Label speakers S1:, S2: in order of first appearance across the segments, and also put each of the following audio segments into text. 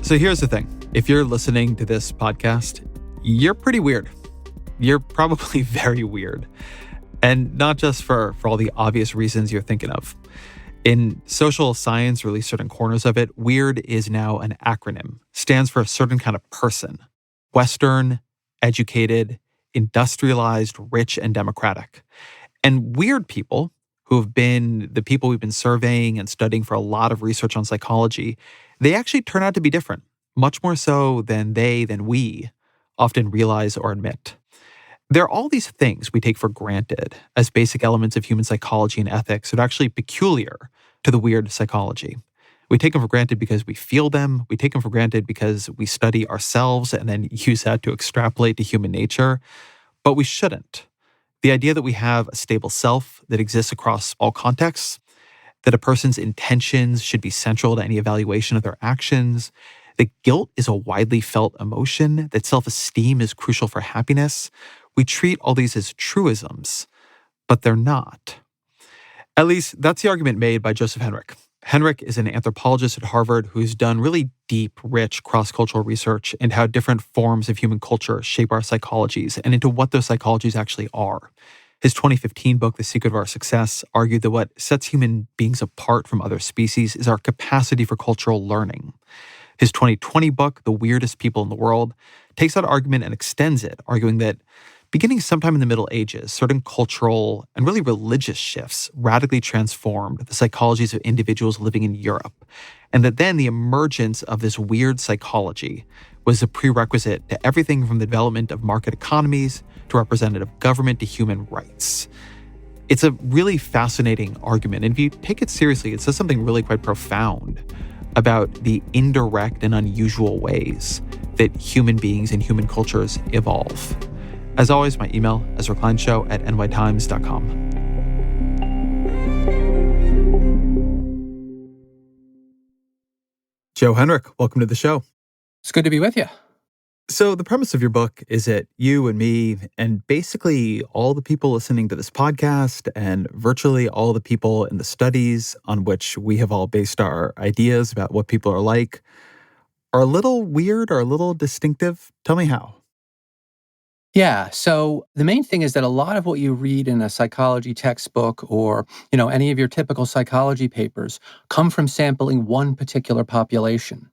S1: So here's the thing. If you're listening to this podcast, you're pretty weird. You're probably very weird. And not just for all the obvious reasons you're thinking of. In social science, or at least certain corners of it, weird is now an acronym. Stands for a certain kind of person. Western, educated, industrialized, rich, and democratic. And weird people, who have been the people we've been surveying and studying for a lot of research on psychology, they actually turn out to be different, much more so than we often realize or admit. There are all these things we take for granted as basic elements of human psychology and ethics that are actually peculiar to the weird psychology. We take them for granted because we feel them. We take them for granted because we study ourselves and then use that to extrapolate to human nature. But we shouldn't. The idea that we have a stable self that exists across all contexts, that a person's intentions should be central to any evaluation of their actions, that guilt is a widely felt emotion, that self-esteem is crucial for happiness. We treat all these as truisms, but they're not. At least that's the argument made by Joseph Henrich. Henrich is an anthropologist at Harvard who's done really deep, rich cross-cultural research into how different forms of human culture shape our psychologies and into what those psychologies actually are. His 2015 book, The Secret of Our Success, argued that what sets human beings apart from other species is our capacity for cultural learning. His 2020 book, The Weirdest People in the World, takes that argument and extends it, arguing that beginning sometime in the Middle Ages, certain cultural and really religious shifts radically transformed the psychologies of individuals living in Europe, and that then the emergence of this weird psychology was a prerequisite to everything from the development of market economies to representative government to human rights. It's a really fascinating argument, and if you take it seriously, it says something really quite profound about the indirect and unusual ways that human beings and human cultures evolve. As always, my email, ezrakleinshow@nytimes.com. Joe Henrich, welcome to the show.
S2: It's good to be with you.
S1: So the premise of your book is that you and me, and basically all the people listening to this podcast, and virtually all the people in the studies on which we have all based our ideas about what people are like, are a little weird or a little distinctive. Tell me how.
S2: Yeah. So the main thing is that a lot of what you read in a psychology textbook or, any of your typical psychology papers come from sampling one particular population.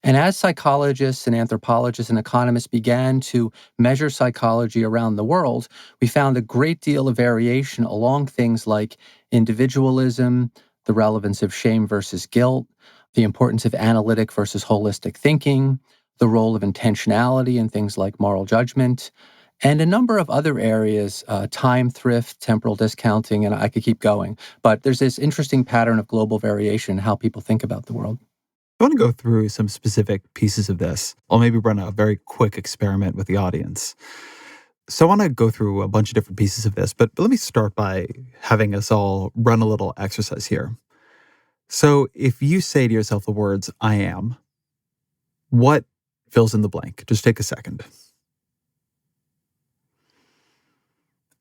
S2: And as psychologists and anthropologists and economists began to measure psychology around the world, we found a great deal of variation along things like individualism, the relevance of shame versus guilt, the importance of analytic versus holistic thinking, the role of intentionality in things like moral judgment, and a number of other areas, time thrift, temporal discounting, and I could keep going. But there's this interesting pattern of global variation in how people think about the world.
S1: I want to go through some specific pieces of this. I'll maybe run a very quick experiment with the audience. So I want to go through a bunch of different pieces of this, but let me start by having us all run a little exercise here. So if you say to yourself the words, I am, what fills in the blank? Just take a second.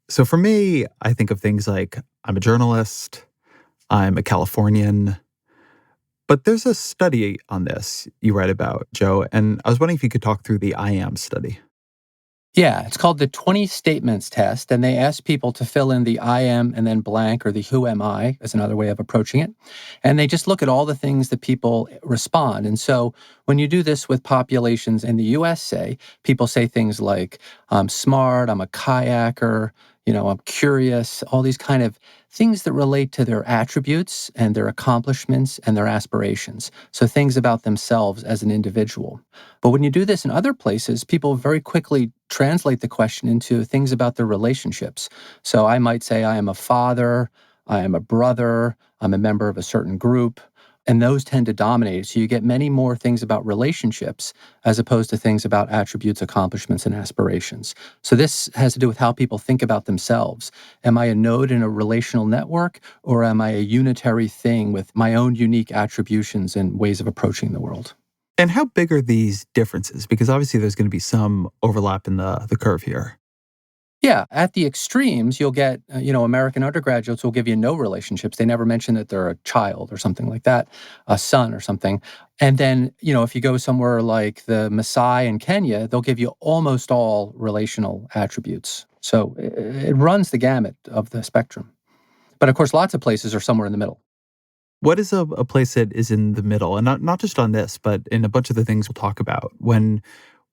S1: So for me, I think of things like I'm a journalist, I'm a Californian, but there's a study on this you write about, Joe, and I was wondering if you could talk through the I am study.
S2: Yeah, it's called the 20 statements test, and they ask people to fill in the I am and then blank, or the who am I is another way of approaching it. And they just look at all the things that people respond. And so when you do this with populations in the US, say, people say things like, I'm smart, I'm a kayaker, I'm curious, all these kind of things that relate to their attributes and their accomplishments and their aspirations. So things about themselves as an individual. But when you do this in other places, people very quickly translate the question into things about their relationships. So I might say I am a father, I am a brother, I'm a member of a certain group. And those tend to dominate. So you get many more things about relationships as opposed to things about attributes, accomplishments, and aspirations. So this has to do with how people think about themselves. Am I a node in a relational network, or am I a unitary thing with my own unique attributions and ways of approaching the world?
S1: And how big are these differences? Because obviously there's going to be some overlap in the curve here.
S2: Yeah, at the extremes, you'll get, American undergraduates will give you no relationships. They never mention that they're a child or something like that, a son or something. And then, if you go somewhere like the Maasai in Kenya, they'll give you almost all relational attributes. So it runs the gamut of the spectrum. But of course, lots of places are somewhere in the middle.
S1: What is a place that is in the middle? And not just on this, but in a bunch of the things we'll talk about. When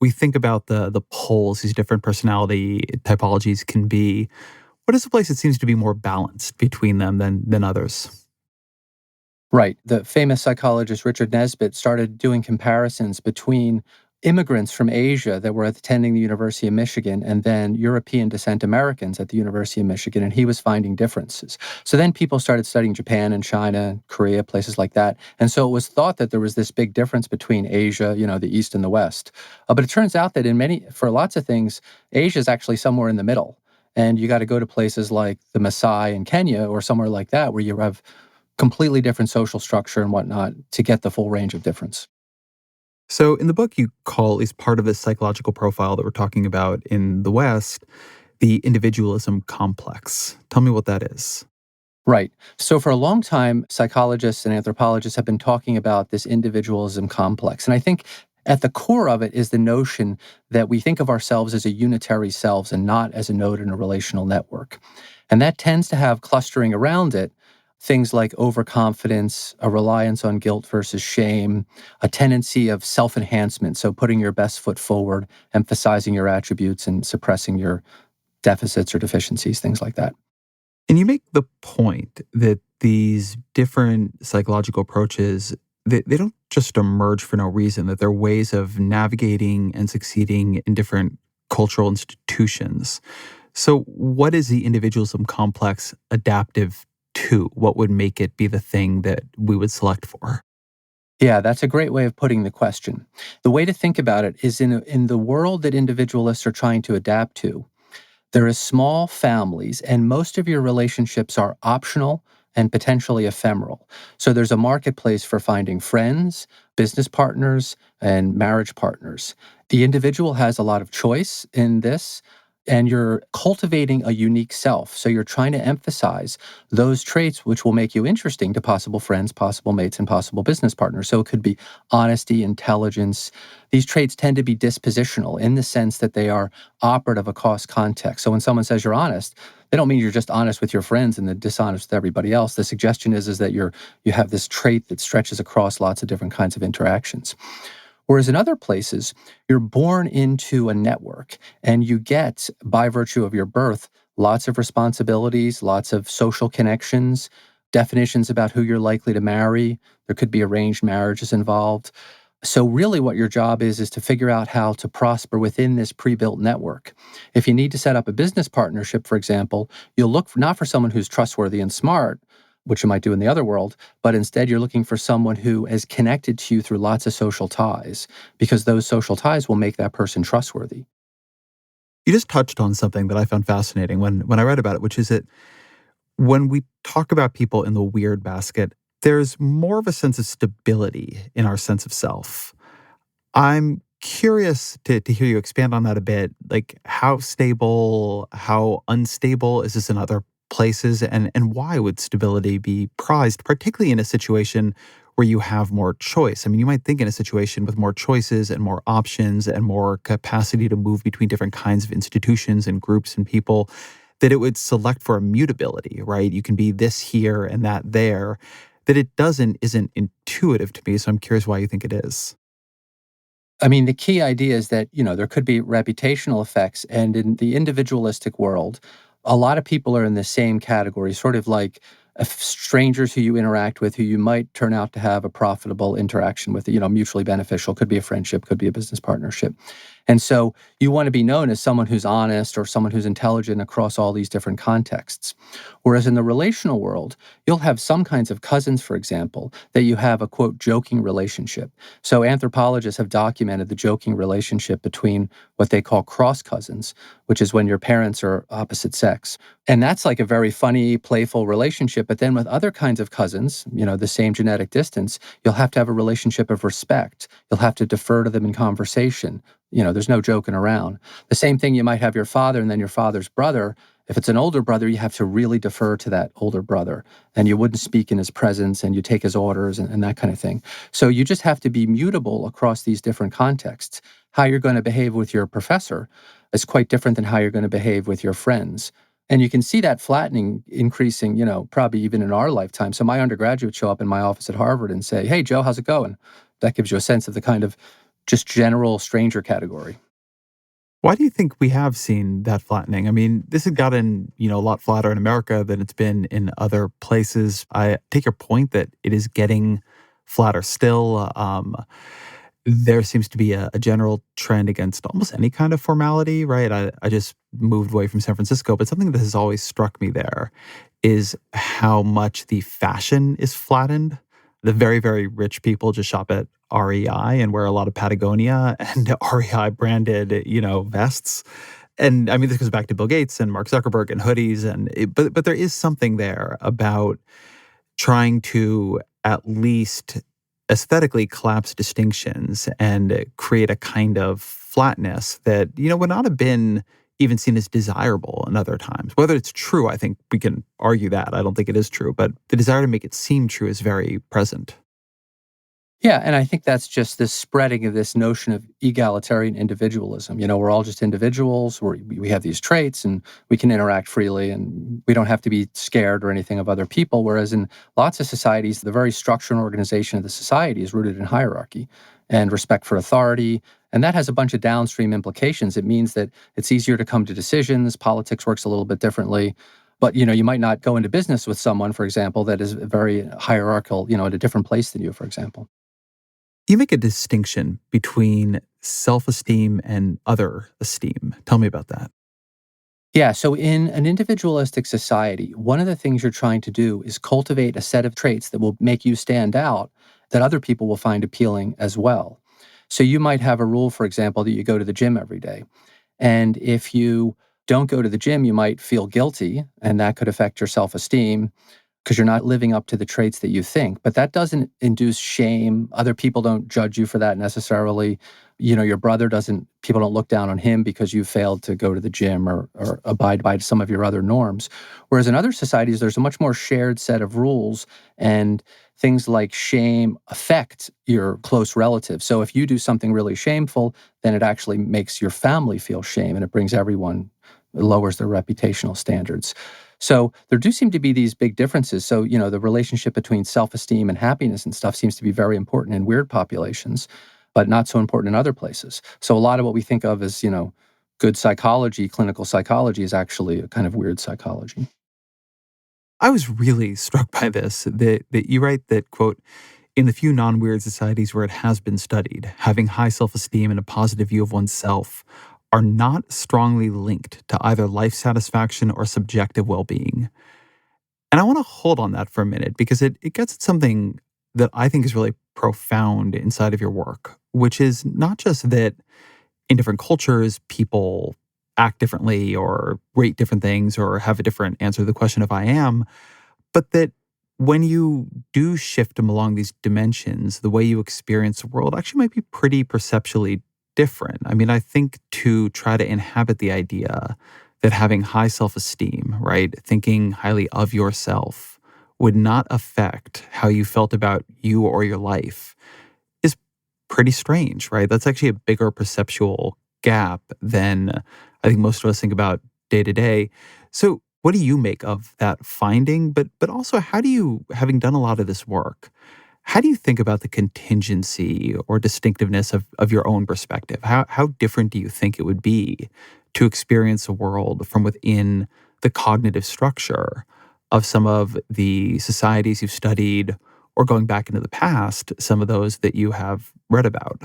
S1: we think about the poles these different personality typologies can be, what is a place that seems to be more balanced between them than others?
S2: Right. The famous psychologist Richard Nesbitt started doing comparisons between immigrants from Asia that were attending the University of Michigan and then European descent Americans at the University of Michigan, and he was finding differences. So then people started studying Japan and China, Korea, places like that. And so it was thought that there was this big difference between Asia, the East and the West. But it turns out that for lots of things, Asia is actually somewhere in the middle. And you got to go to places like the Maasai in Kenya or somewhere like that where you have completely different social structure and whatnot to get the full range of difference.
S1: So in the book, you call at least part of this psychological profile that we're talking about in the West the individualism complex. Tell me what that is.
S2: Right. So for a long time, psychologists and anthropologists have been talking about this individualism complex. And I think at the core of it is the notion that we think of ourselves as a unitary selves and not as a node in a relational network. And that tends to have clustering around it things like overconfidence, a reliance on guilt versus shame, a tendency of self-enhancement, so putting your best foot forward, emphasizing your attributes and suppressing your deficits or deficiencies, things like that.
S1: And you make the point that these different psychological approaches, they don't just emerge for no reason, that they're ways of navigating and succeeding in different cultural institutions. So what is the individualism complex adaptive to? What would make it be the thing that we would select for?
S2: Yeah, that's a great way of putting the question. The way to think about it is in the world that individualists are trying to adapt to, there is small families, and most of your relationships are optional and potentially ephemeral. So there's a marketplace for finding friends, business partners, and marriage partners. The individual has a lot of choice in this, and you're cultivating a unique self. So you're trying to emphasize those traits which will make you interesting to possible friends, possible mates, and possible business partners. So it could be honesty, intelligence. These traits tend to be dispositional in the sense that they are operative across context. So when someone says you're honest, they don't mean you're just honest with your friends and then dishonest with everybody else. The suggestion is that you have this trait that stretches across lots of different kinds of interactions. Whereas in other places, you're born into a network and you get, by virtue of your birth, lots of responsibilities, lots of social connections, definitions about who you're likely to marry. There could be arranged marriages involved. So really what your job is to figure out how to prosper within this pre-built network. If you need to set up a business partnership, for example, you'll look not for someone who's trustworthy and smart, which you might do in the other world, but instead you're looking for someone who is connected to you through lots of social ties, because those social ties will make that person trustworthy.
S1: You just touched on something that I found fascinating when I read about it, which is that when we talk about people in the weird basket, there's more of a sense of stability in our sense of self. I'm curious to hear you expand on that a bit. Like how stable, how unstable is this in other places? And why would stability be prized, particularly in a situation where you have more choice? I mean, you might think in a situation with more choices and more options and more capacity to move between different kinds of institutions and groups and people, that it would select for immutability, right? You can be this here and that there. That it isn't intuitive to me. So I'm curious why you think it is.
S2: I mean, the key idea is that, there could be reputational effects. And in the individualistic world, a lot of people are in the same category, sort of like strangers who you interact with, who you might turn out to have a profitable interaction with, mutually beneficial. Could be a friendship, could be a business partnership. And so you want to be known as someone who's honest or someone who's intelligent across all these different contexts. Whereas in the relational world, you'll have some kinds of cousins, for example, that you have a quote, joking relationship. So anthropologists have documented the joking relationship between what they call cross cousins, which is when your parents are opposite sex. And that's like a very funny, playful relationship. But then with other kinds of cousins, the same genetic distance, you'll have to have a relationship of respect. You'll have to defer to them in conversation. There's no joking around. The same thing, you might have your father and then your father's brother. If it's an older brother, you have to really defer to that older brother, and you wouldn't speak in his presence, and you take his orders and that kind of thing. So you just have to be mutable across these different contexts. How you're going to behave with your professor is quite different than how you're going to behave with your friends. And you can see that flattening increasing, probably even in our lifetime. So my undergraduates show up in my office at Harvard and say, "Hey, Joe, how's it going?" That gives you a sense of the kind of just general stranger category.
S1: Why do you think we have seen that flattening? I mean, this has gotten, a lot flatter in America than it's been in other places. I take your point that it is getting flatter still. There seems to be a general trend against almost any kind of formality, right? I just moved away from San Francisco, but something that has always struck me there is how much the fashion is flattened. The very, very rich people just shop at REI and wear a lot of Patagonia and REI branded, vests. And I mean, this goes back to Bill Gates and Mark Zuckerberg and hoodies, but there is something there about trying to at least aesthetically collapse distinctions and create a kind of flatness that, would not have been even seen as desirable in other times. Whether it's true, I think we can argue that. I don't think it is true, but the desire to make it seem true is very present.
S2: Yeah, and I think that's just this spreading of this notion of egalitarian individualism. We're all just individuals. We have these traits, and we can interact freely, and we don't have to be scared or anything of other people. Whereas in lots of societies, the very structure and organization of the society is rooted in hierarchy and respect for authority. And that has a bunch of downstream implications. It means that it's easier to come to decisions. Politics works a little bit differently. But, you might not go into business with someone, for example, that is very hierarchical, at a different place than you, for example.
S1: You make a distinction between self-esteem and other esteem. Tell me about that.
S2: Yeah, so in an individualistic society, one of the things you're trying to do is cultivate a set of traits that will make you stand out that other people will find appealing as well. So you might have a rule, for example, that you go to the gym every day. And if you don't go to the gym, you might feel guilty, and that could affect your self-esteem because you're not living up to the traits that you think. But that doesn't induce shame. Other people don't judge you for that necessarily. Your brother people don't look down on him because you failed to go to the gym or abide by some of your other norms. Whereas in other societies, there's a much more shared set of rules, and things like shame affect your close relatives. So if you do something really shameful, then it actually makes your family feel shame, and it brings everyone, it lowers their reputational standards. So there do seem to be these big differences. So, the relationship between self-esteem and happiness and stuff seems to be very important in weird populations, but not so important in other places. So a lot of what we think of as, good psychology, clinical psychology, is actually a kind of weird psychology.
S1: I was really struck by this, that you write that, quote, in the few non-weird societies where it has been studied, having high self-esteem and a positive view of oneself are not strongly linked to either life satisfaction or subjective well-being. And I want to hold on that for a minute because it gets at something that I think is really profound inside of your work, which is not just that in different cultures, people act differently or rate different things or have a different answer to the question of I am, but that when you do shift them along these dimensions, the way you experience the world actually might be pretty perceptually different. I mean, I think to try to inhabit the idea that having high self-esteem, right, thinking highly of yourself would not affect how you felt about you or your life is pretty strange, right? That's actually a bigger perceptual gap than I think most of us think about day to day. So what do you make of that finding? But also, how do you, having done a lot of this work, how do you think about the contingency or distinctiveness of your own perspective? How different do you think it would be to experience a world from within the cognitive structure of some of the societies you've studied, or going back into the past, some of those that you have read about?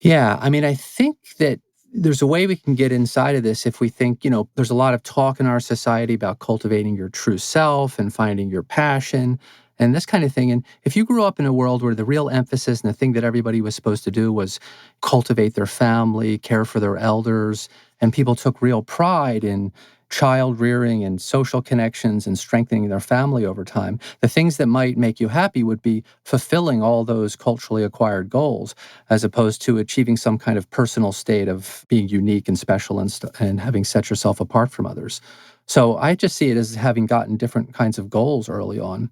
S2: Yeah, I mean, I think that there's a way we can get inside of this if we think, there's a lot of talk in our society about cultivating your true self and finding your passion and this kind of thing. And if you grew up in a world where the real emphasis and the thing that everybody was supposed to do was cultivate their family, care for their elders, and people took real pride in child rearing and social connections and strengthening their family over time, the things that might make you happy would be fulfilling all those culturally acquired goals, as opposed to achieving some kind of personal state of being unique and special and having set yourself apart from others. So I just see it as having gotten different kinds of goals early on.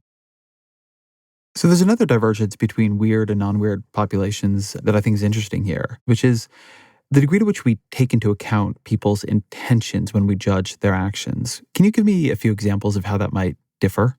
S1: So there's another divergence between weird and non-weird populations that I think is interesting here, which is the degree to which we take into account people's intentions when we judge their actions. Can you give me a few examples of how that might differ?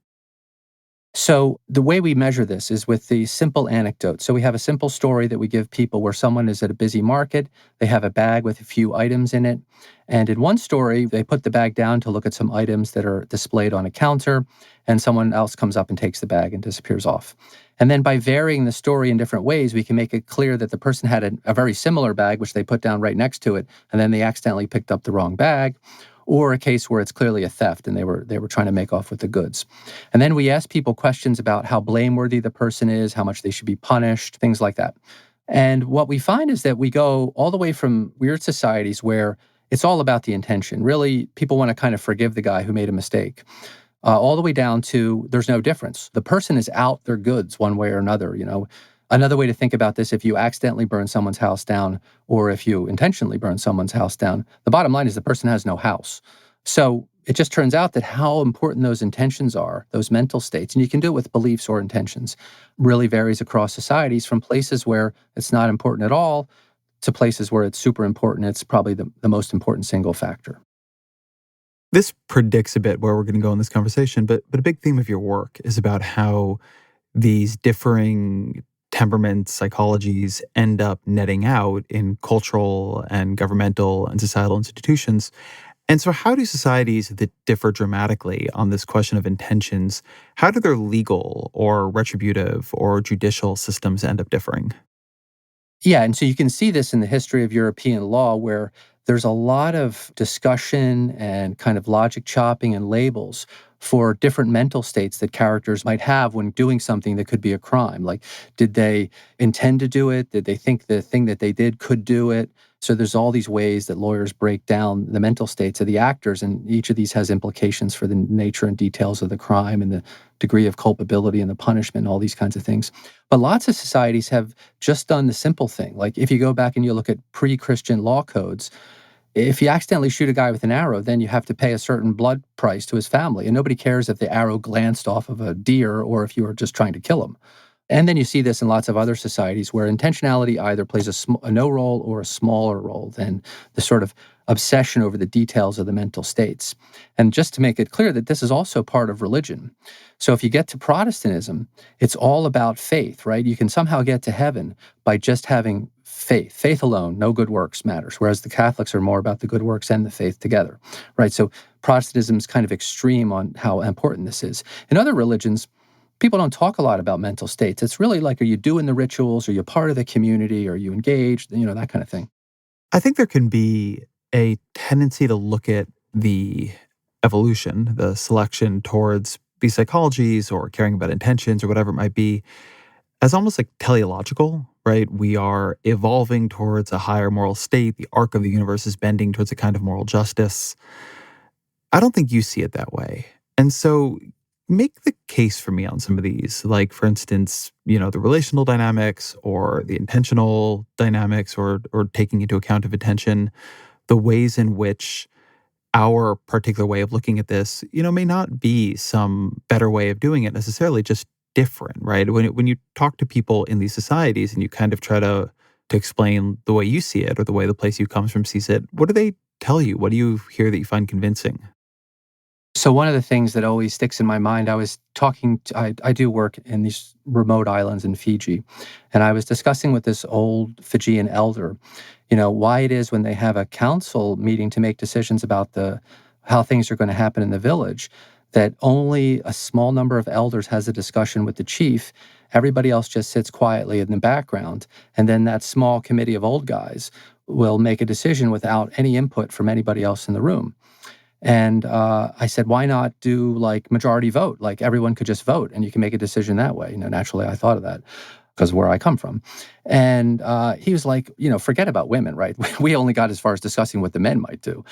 S2: So the way we measure this is with the simple anecdote. So we have a simple story that we give people where someone is at a busy market, they have a bag with a few items in it, and in one story, they put the bag down to look at some items that are displayed on a counter, and someone else comes up and takes the bag and disappears off. And then by varying the story in different ways, we can make it clear that the person had a very similar bag, which they put down right next to it, and then they accidentally picked up the wrong bag, or a case where it's clearly a theft and they were trying to make off with the goods. And then we ask people questions about how blameworthy the person is, how much they should be punished, things like that. And what we find is that we go all the way from weird societies where it's all about the intention. Really, people want to kind of forgive the guy who made a mistake, all the way down to there's no difference. The person is out their goods one way or another. Another way to think about this, if you accidentally burn someone's house down or if you intentionally burn someone's house down, the bottom line is the person has no house. So it just turns out that how important those intentions are, those mental states, and you can do it with beliefs or intentions, really varies across societies from places where it's not important at all to places where it's super important. It's probably the most important single factor.
S1: This predicts a bit where we're going to go in this conversation, but a big theme of your work is about how these differing temperaments, psychologies end up netting out in cultural and governmental and societal institutions. And so how do societies that differ dramatically on this question of intentions, how do their legal or retributive or judicial systems end up differing?
S2: Yeah, and so you can see this in the history of European law where there's a lot of discussion and kind of logic chopping and labels for different mental states that characters might have when doing something that could be a crime. Like, did they intend to do it? Did they think the thing that they did could do it? So there's all these ways that lawyers break down the mental states of the actors, and each of these has implications for the nature and details of the crime and the degree of culpability and the punishment, all these kinds of things. But lots of societies have just done the simple thing. Like if you go back and you look at pre-Christian law codes, if you accidentally shoot a guy with an arrow, then you have to pay a certain blood price to his family. And nobody cares if the arrow glanced off of a deer or if you were just trying to kill him. And then you see this in lots of other societies where intentionality either plays a no role or a smaller role than the sort of obsession over the details of the mental states. And just to make it clear that this is also part of religion. So if you get to Protestantism, it's all about faith, right? You can somehow get to heaven by just having faith. Faith alone, no good works matters, whereas the Catholics are more about the good works and the faith together, right? So Protestantism is kind of extreme on how important this is. In other religions, people don't talk a lot about mental states. It's really like, are you doing the rituals? Are you part of the community? Are you engaged? That kind of thing.
S1: I think there can be a tendency to look at the evolution, the selection towards these psychologies or caring about intentions or whatever it might be, as almost like teleological, right? We are evolving towards a higher moral state. The arc of the universe is bending towards a kind of moral justice. I don't think you see it that way. And so make the case for me on some of these, like, for instance, the relational dynamics or the intentional dynamics or taking into account of attention, the ways in which our particular way of looking at this, may not be some better way of doing it necessarily, just different, right? When you talk to people in these societies and you kind of try to explain the way you see it or the way the place you comes from sees it, what do they tell you? What do you hear that you find convincing?
S2: So one of the things that always sticks in my mind, I do work in these remote islands in Fiji, and I was discussing with this old Fijian elder, why it is when they have a council meeting to make decisions about how things are going to happen in the village, that only a small number of elders has a discussion with the chief. Everybody else just sits quietly in the background, and then that small committee of old guys will make a decision without any input from anybody else in the room. And I said, why not do like majority vote? Like everyone could just vote and you can make a decision that way. Naturally, I thought of that. because where I come from. And he was like, forget about women, right? We only got as far as discussing what the men might do.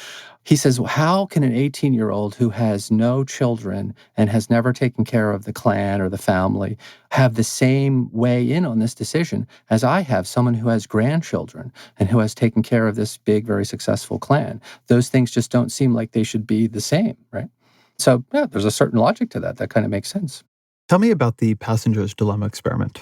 S2: He says, well, how can an 18-year-old who has no children and has never taken care of the clan or the family have the same way in on this decision as I have, someone who has grandchildren and who has taken care of this big, very successful clan? Those things just don't seem like they should be the same, right? So, yeah, there's a certain logic to that. That kind of makes sense.
S1: Tell me about the passenger's dilemma experiment.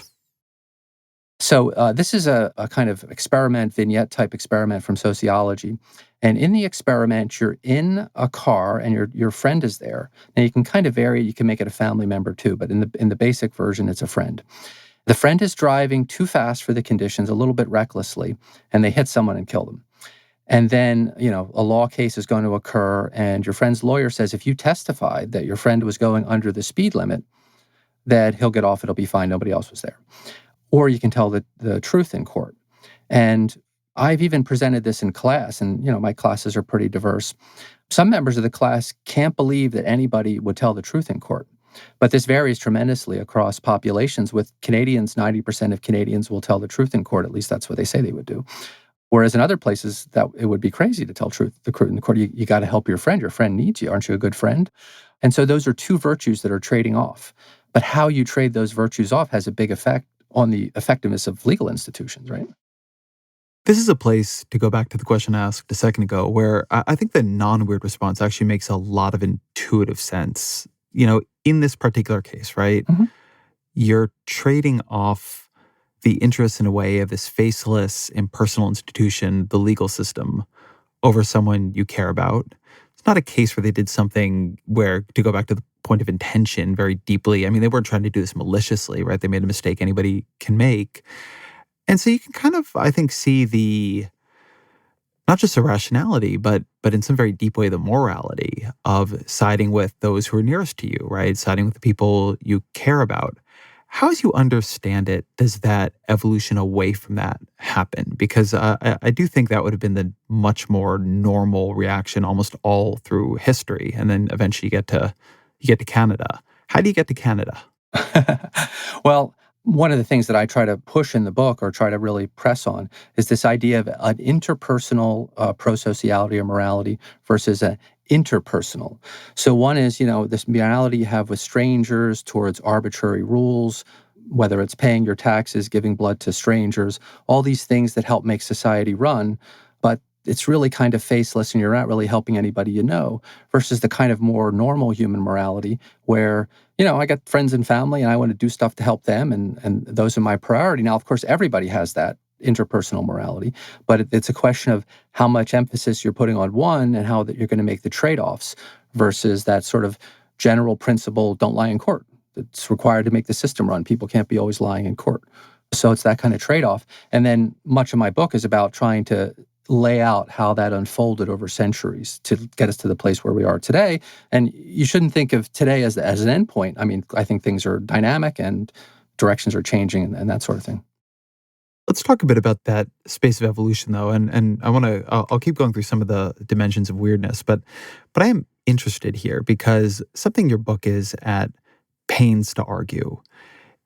S2: So this is a kind of experiment, vignette type experiment from sociology. And in the experiment, you're in a car and your friend is there. Now you can kind of vary. You can make it a family member too, but in the basic version, it's a friend. The friend is driving too fast for the conditions, a little bit recklessly, and they hit someone and kill them. And then, a law case is going to occur, and your friend's lawyer says if you testified that your friend was going under the speed limit, that he'll get off, it'll be fine, nobody else was there. Or you can tell the truth in court. And I've even presented this in class, and my classes are pretty diverse. Some members of the class can't believe that anybody would tell the truth in court. But this varies tremendously across populations. With Canadians, 90% of Canadians will tell the truth in court. At least that's what they say they would do. Whereas in other places, that it would be crazy to tell truth in the court. You got to help your friend. Your friend needs you. Aren't you a good friend? And so those are two virtues that are trading off. But how you trade those virtues off has a big effect on the effectiveness of legal institutions, right?
S1: This is a place, to go back to the question I asked a second ago, where I think the non-weird response actually makes a lot of intuitive sense. In this particular case, right?
S2: Mm-hmm.
S1: You're trading off the interest in a way of this faceless, impersonal institution, the legal system, over someone you care about. It's not a case where they did something where, to go back to the point of intention very deeply, I mean, they weren't trying to do this maliciously, right? They made a mistake anybody can make. And so you can kind of, I think, see the, not just the rationality, but in some very deep way, the morality of siding with those who are nearest to you, right? Siding with the people you care about. How, as you understand it, does that evolution away from that happen? Because I do think that would have been the much more normal reaction almost all through history. And then eventually you get to Canada. How do you get to Canada?
S2: Well, one of the things that I try to push in the book, or try to really press on, is this idea of an interpersonal pro-sociality or morality versus an interpersonal. So one is, this morality you have with strangers towards arbitrary rules, whether it's paying your taxes, giving blood to strangers, all these things that help make society run, but it's really kind of faceless and you're not really helping anybody you know, versus the kind of more normal human morality where, I got friends and family and I want to do stuff to help them, and those are my priority. Now, of course, everybody has that interpersonal morality, but it's a question of how much emphasis you're putting on one and how that you're going to make the trade-offs versus that sort of general principle, don't lie in court. It's required to make the system run. People can't be always lying in court. So it's that kind of trade-off. And then much of my book is about trying to lay out how that unfolded over centuries to get us to the place where we are today. And you shouldn't think of today as an endpoint. I mean, I think things are dynamic and directions are changing and that sort of thing.
S1: Let's talk a bit about that space of evolution, though, and I'll keep going through some of the dimensions of weirdness, but I am interested here because something your book is at pains to argue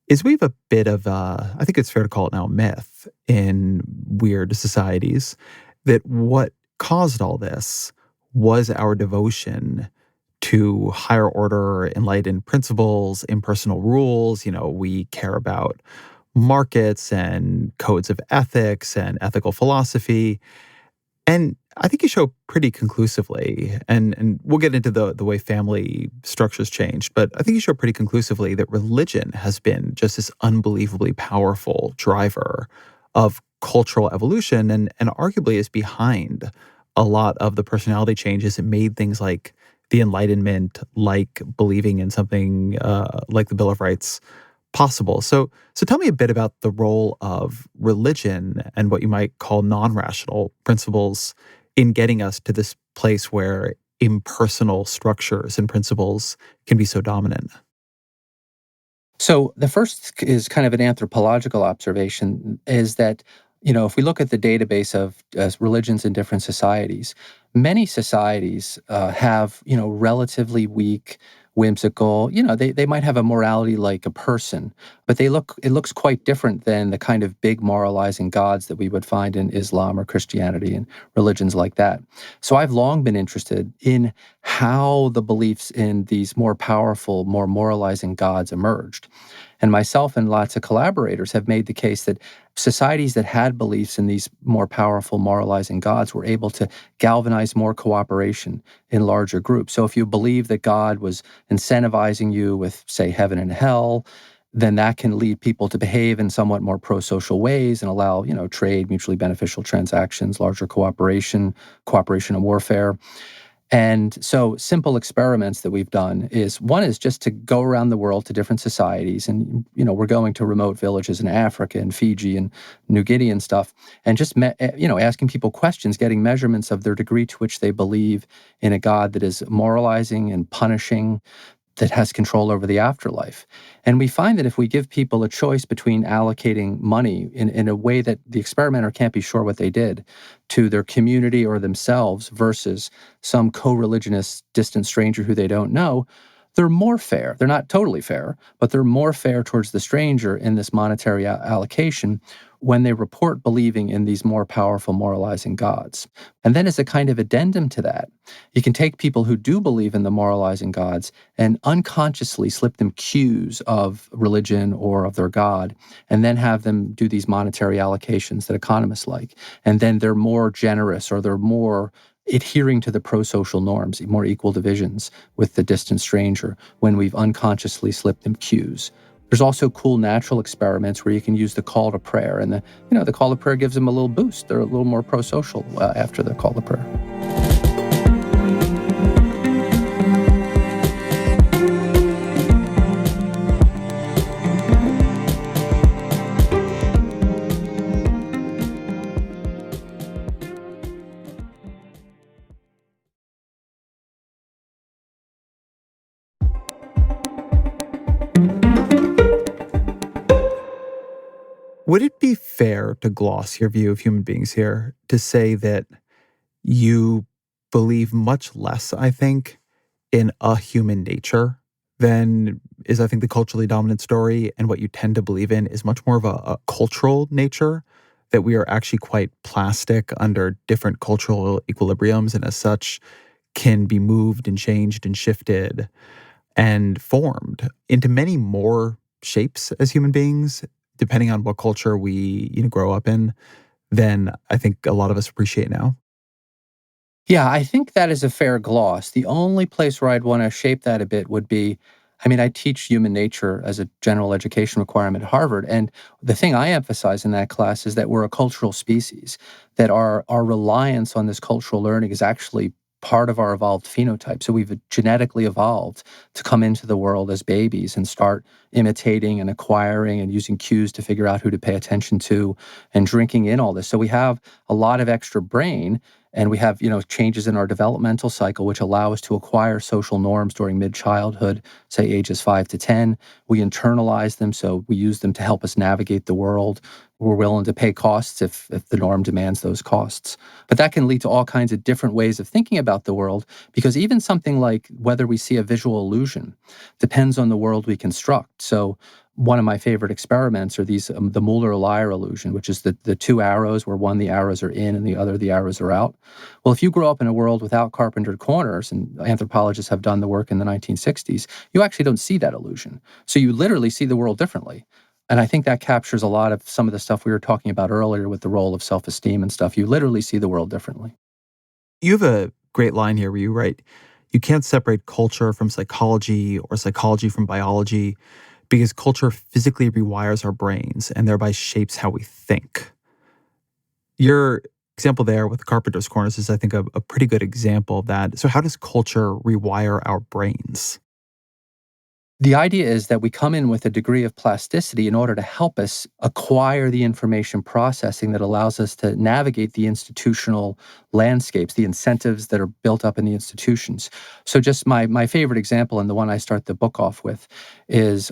S1: is we have a bit of I think it's fair to call it now, myth in weird societies, that what caused all this was our devotion to higher order enlightened principles, impersonal rules. We care about markets and codes of ethics and ethical philosophy. And I think you show pretty conclusively, and we'll get into the way family structures changed, but I think you show pretty conclusively that religion has been just this unbelievably powerful driver of cultural evolution and arguably is behind a lot of the personality changes that made things like the Enlightenment, like believing in something like the Bill of Rights, possible. So tell me a bit about the role of religion and what you might call non-rational principles in getting us to this place where impersonal structures and principles can be so dominant.
S2: So the first is kind of an anthropological observation, is that, if we look at the database of religions in different societies, many societies have, relatively weak, whimsical, they might have a morality like a person, but it looks quite different than the kind of big moralizing gods that we would find in Islam or Christianity and religions like that. So I've long been interested in how the beliefs in these more powerful, more moralizing gods emerged. And myself and lots of collaborators have made the case that societies that had beliefs in these more powerful moralizing gods were able to galvanize more cooperation in larger groups. So if you believe that God was incentivizing you with, say, heaven and hell, then that can lead people to behave in somewhat more pro-social ways and allow, trade, mutually beneficial transactions, larger cooperation, cooperation in warfare. And so simple experiments that we've done is one is just to go around the world to different societies. And, we're going to remote villages in Africa and Fiji and New Guinea and stuff. And just, asking people questions, getting measurements of their degree to which they believe in a God that is moralizing and punishing, that has control over the afterlife. And we find that if we give people a choice between allocating money in a way that the experimenter can't be sure what they did to their community or themselves versus some co-religionist distant stranger who they don't know, they're more fair. They're not totally fair, but they're more fair towards the stranger in this monetary allocation when they report believing in these more powerful moralizing gods. And then as a kind of addendum to that, you can take people who do believe in the moralizing gods and unconsciously slip them cues of religion or of their god, and then have them do these monetary allocations that economists like. And then they're more generous, or they're more adhering to the pro-social norms, more equal divisions with the distant stranger when we've unconsciously slipped them cues. There's also cool natural experiments where you can use the call to prayer, and the call to prayer gives them a little boost. They're a little more pro-social after the call to prayer.
S1: Would it be fair to gloss your view of human beings here to say that you believe much less, I think, in a human nature than is, I think, the culturally dominant story, and what you tend to believe in is much more of a cultural nature, that we are actually quite plastic under different cultural equilibriums, and as such can be moved and changed and shifted and formed into many more shapes as human beings, depending on what culture we grow up in, than I think a lot of us appreciate now?
S2: Yeah, I think that is a fair gloss. The only place where I'd want to shape that a bit would be, I teach human nature as a general education requirement at Harvard. And the thing I emphasize in that class is that we're a cultural species, that our reliance on this cultural learning is actually part of our evolved phenotype. So we've genetically evolved to come into the world as babies and start imitating and acquiring and using cues to figure out who to pay attention to and drinking in all this. So we have a lot of extra brain, and we have, changes in our developmental cycle, which allow us to acquire social norms during mid-childhood, say ages 5 to 10. We internalize them, so we use them to help us navigate the world. We're willing to pay costs if the norm demands those costs. But that can lead to all kinds of different ways of thinking about the world, because even something like whether we see a visual illusion depends on the world we construct. So one of my favorite experiments are the Mueller-Lyer illusion, which is the two arrows where one, the arrows are in, and the other, the arrows are out. Well, if you grow up in a world without carpentered corners, and anthropologists have done the work in the 1960s, you actually don't see that illusion. So you literally see the world differently. And I think that captures a lot of some of the stuff we were talking about earlier with the role of self-esteem and stuff. You literally see the world differently.
S1: You have a great line here where you write, "You can't separate culture from psychology or psychology from biology because culture physically rewires our brains and thereby shapes how we think." Your example there with the carpenter's corners is, I think, a pretty good example of that. So how does culture rewire our brains?
S2: The idea is that we come in with a degree of plasticity in order to help us acquire the information processing that allows us to navigate the institutional landscapes, the incentives that are built up in the institutions. So just my favorite example, and the one I start the book off with, is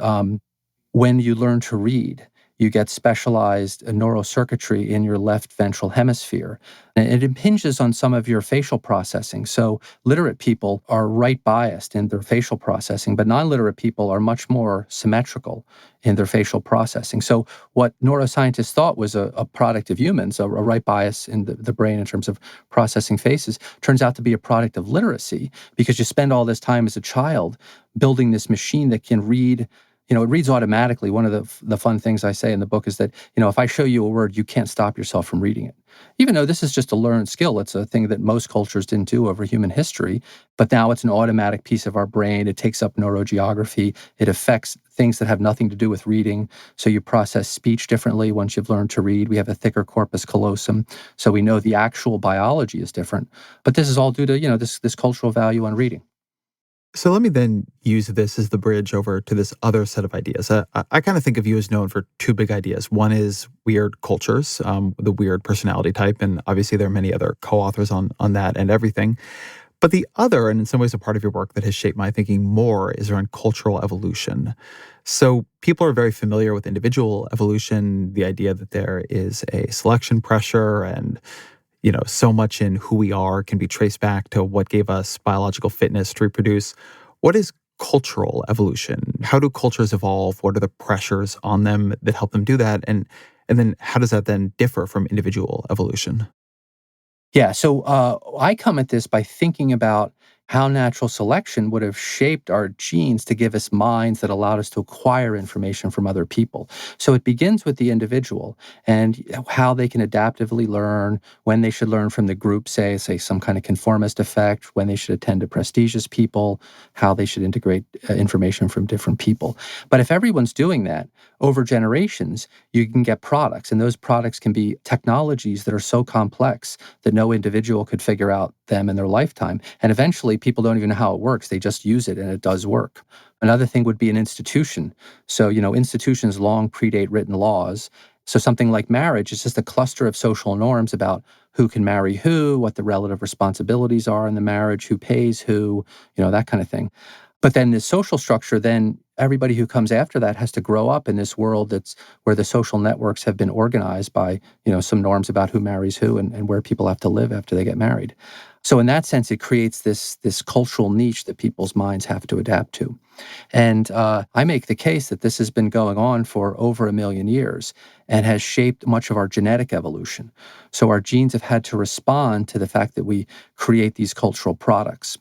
S2: when you learn to read, you get specialized neurocircuitry in your left ventral hemisphere. And it impinges on some of your facial processing. So literate people are right biased in their facial processing, but non-literate people are much more symmetrical in their facial processing. So what neuroscientists thought was a product of humans, a right bias in the brain in terms of processing faces, turns out to be a product of literacy, because you spend all this time as a child building this machine that can read. It reads automatically. One of the fun things I say in the book is that, if I show you a word, you can't stop yourself from reading it. Even though this is just a learned skill, it's a thing that most cultures didn't do over human history, but now it's an automatic piece of our brain. It takes up neurogeography. It affects things that have nothing to do with reading. So you process speech differently once you've learned to read. We have a thicker corpus callosum, so we know the actual biology is different. But this is all due to, this cultural value on reading.
S1: So let me then use this as the bridge over to this other set of ideas. I kind of think of you as known for two big ideas. One is weird cultures, the weird personality type, and obviously there are many other co-authors on that and everything. But the other, and in some ways a part of your work that has shaped my thinking more, is around cultural evolution. So people are very familiar with individual evolution, the idea that there is a selection pressure and so much in who we are can be traced back to what gave us biological fitness to reproduce. What is cultural evolution? How do cultures evolve? What are the pressures on them that help them do that? And then how does that then differ from individual evolution?
S2: Yeah, so I come at this by thinking about how natural selection would have shaped our genes to give us minds that allowed us to acquire information from other people. So it begins with the individual and how they can adaptively learn, when they should learn from the group, say some kind of conformist effect, when they should attend to prestigious people, how they should integrate information from different people. But if everyone's doing that over generations, you can get products, and those products can be technologies that are so complex that no individual could figure out them in their lifetime. And eventually, people don't even know how it works. They just use it, and it does work. Another thing would be an institution. So, institutions long predate written laws. So something like marriage is just a cluster of social norms about who can marry who, what the relative responsibilities are in the marriage, who pays who, that kind of thing. But then the social structure, then everybody who comes after that has to grow up in this world that's where the social networks have been organized by, some norms about who marries who and where people have to live after they get married. So in that sense, it creates this cultural niche that people's minds have to adapt to. And I make the case that this has been going on for over 1 million years and has shaped much of our genetic evolution. So our genes have had to respond to the fact that we create these cultural products.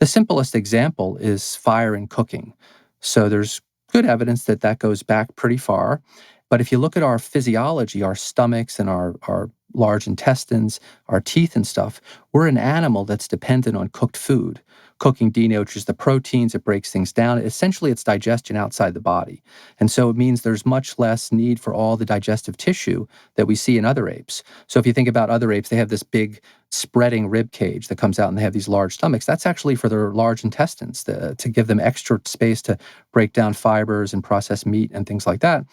S2: The simplest example is fire and cooking. So there's good evidence that that goes back pretty far. But if you look at our physiology, our stomachs and our large intestines, our teeth and stuff, we're an animal that's dependent on cooked food. Cooking denatures the proteins, it breaks things down. Essentially, it's digestion outside the body. And so it means there's much less need for all the digestive tissue that we see in other apes. So if you think about other apes, they have this big spreading rib cage that comes out and they have these large stomachs. That's actually for their large intestines to give them extra space to break down fibers and process meat and things like that.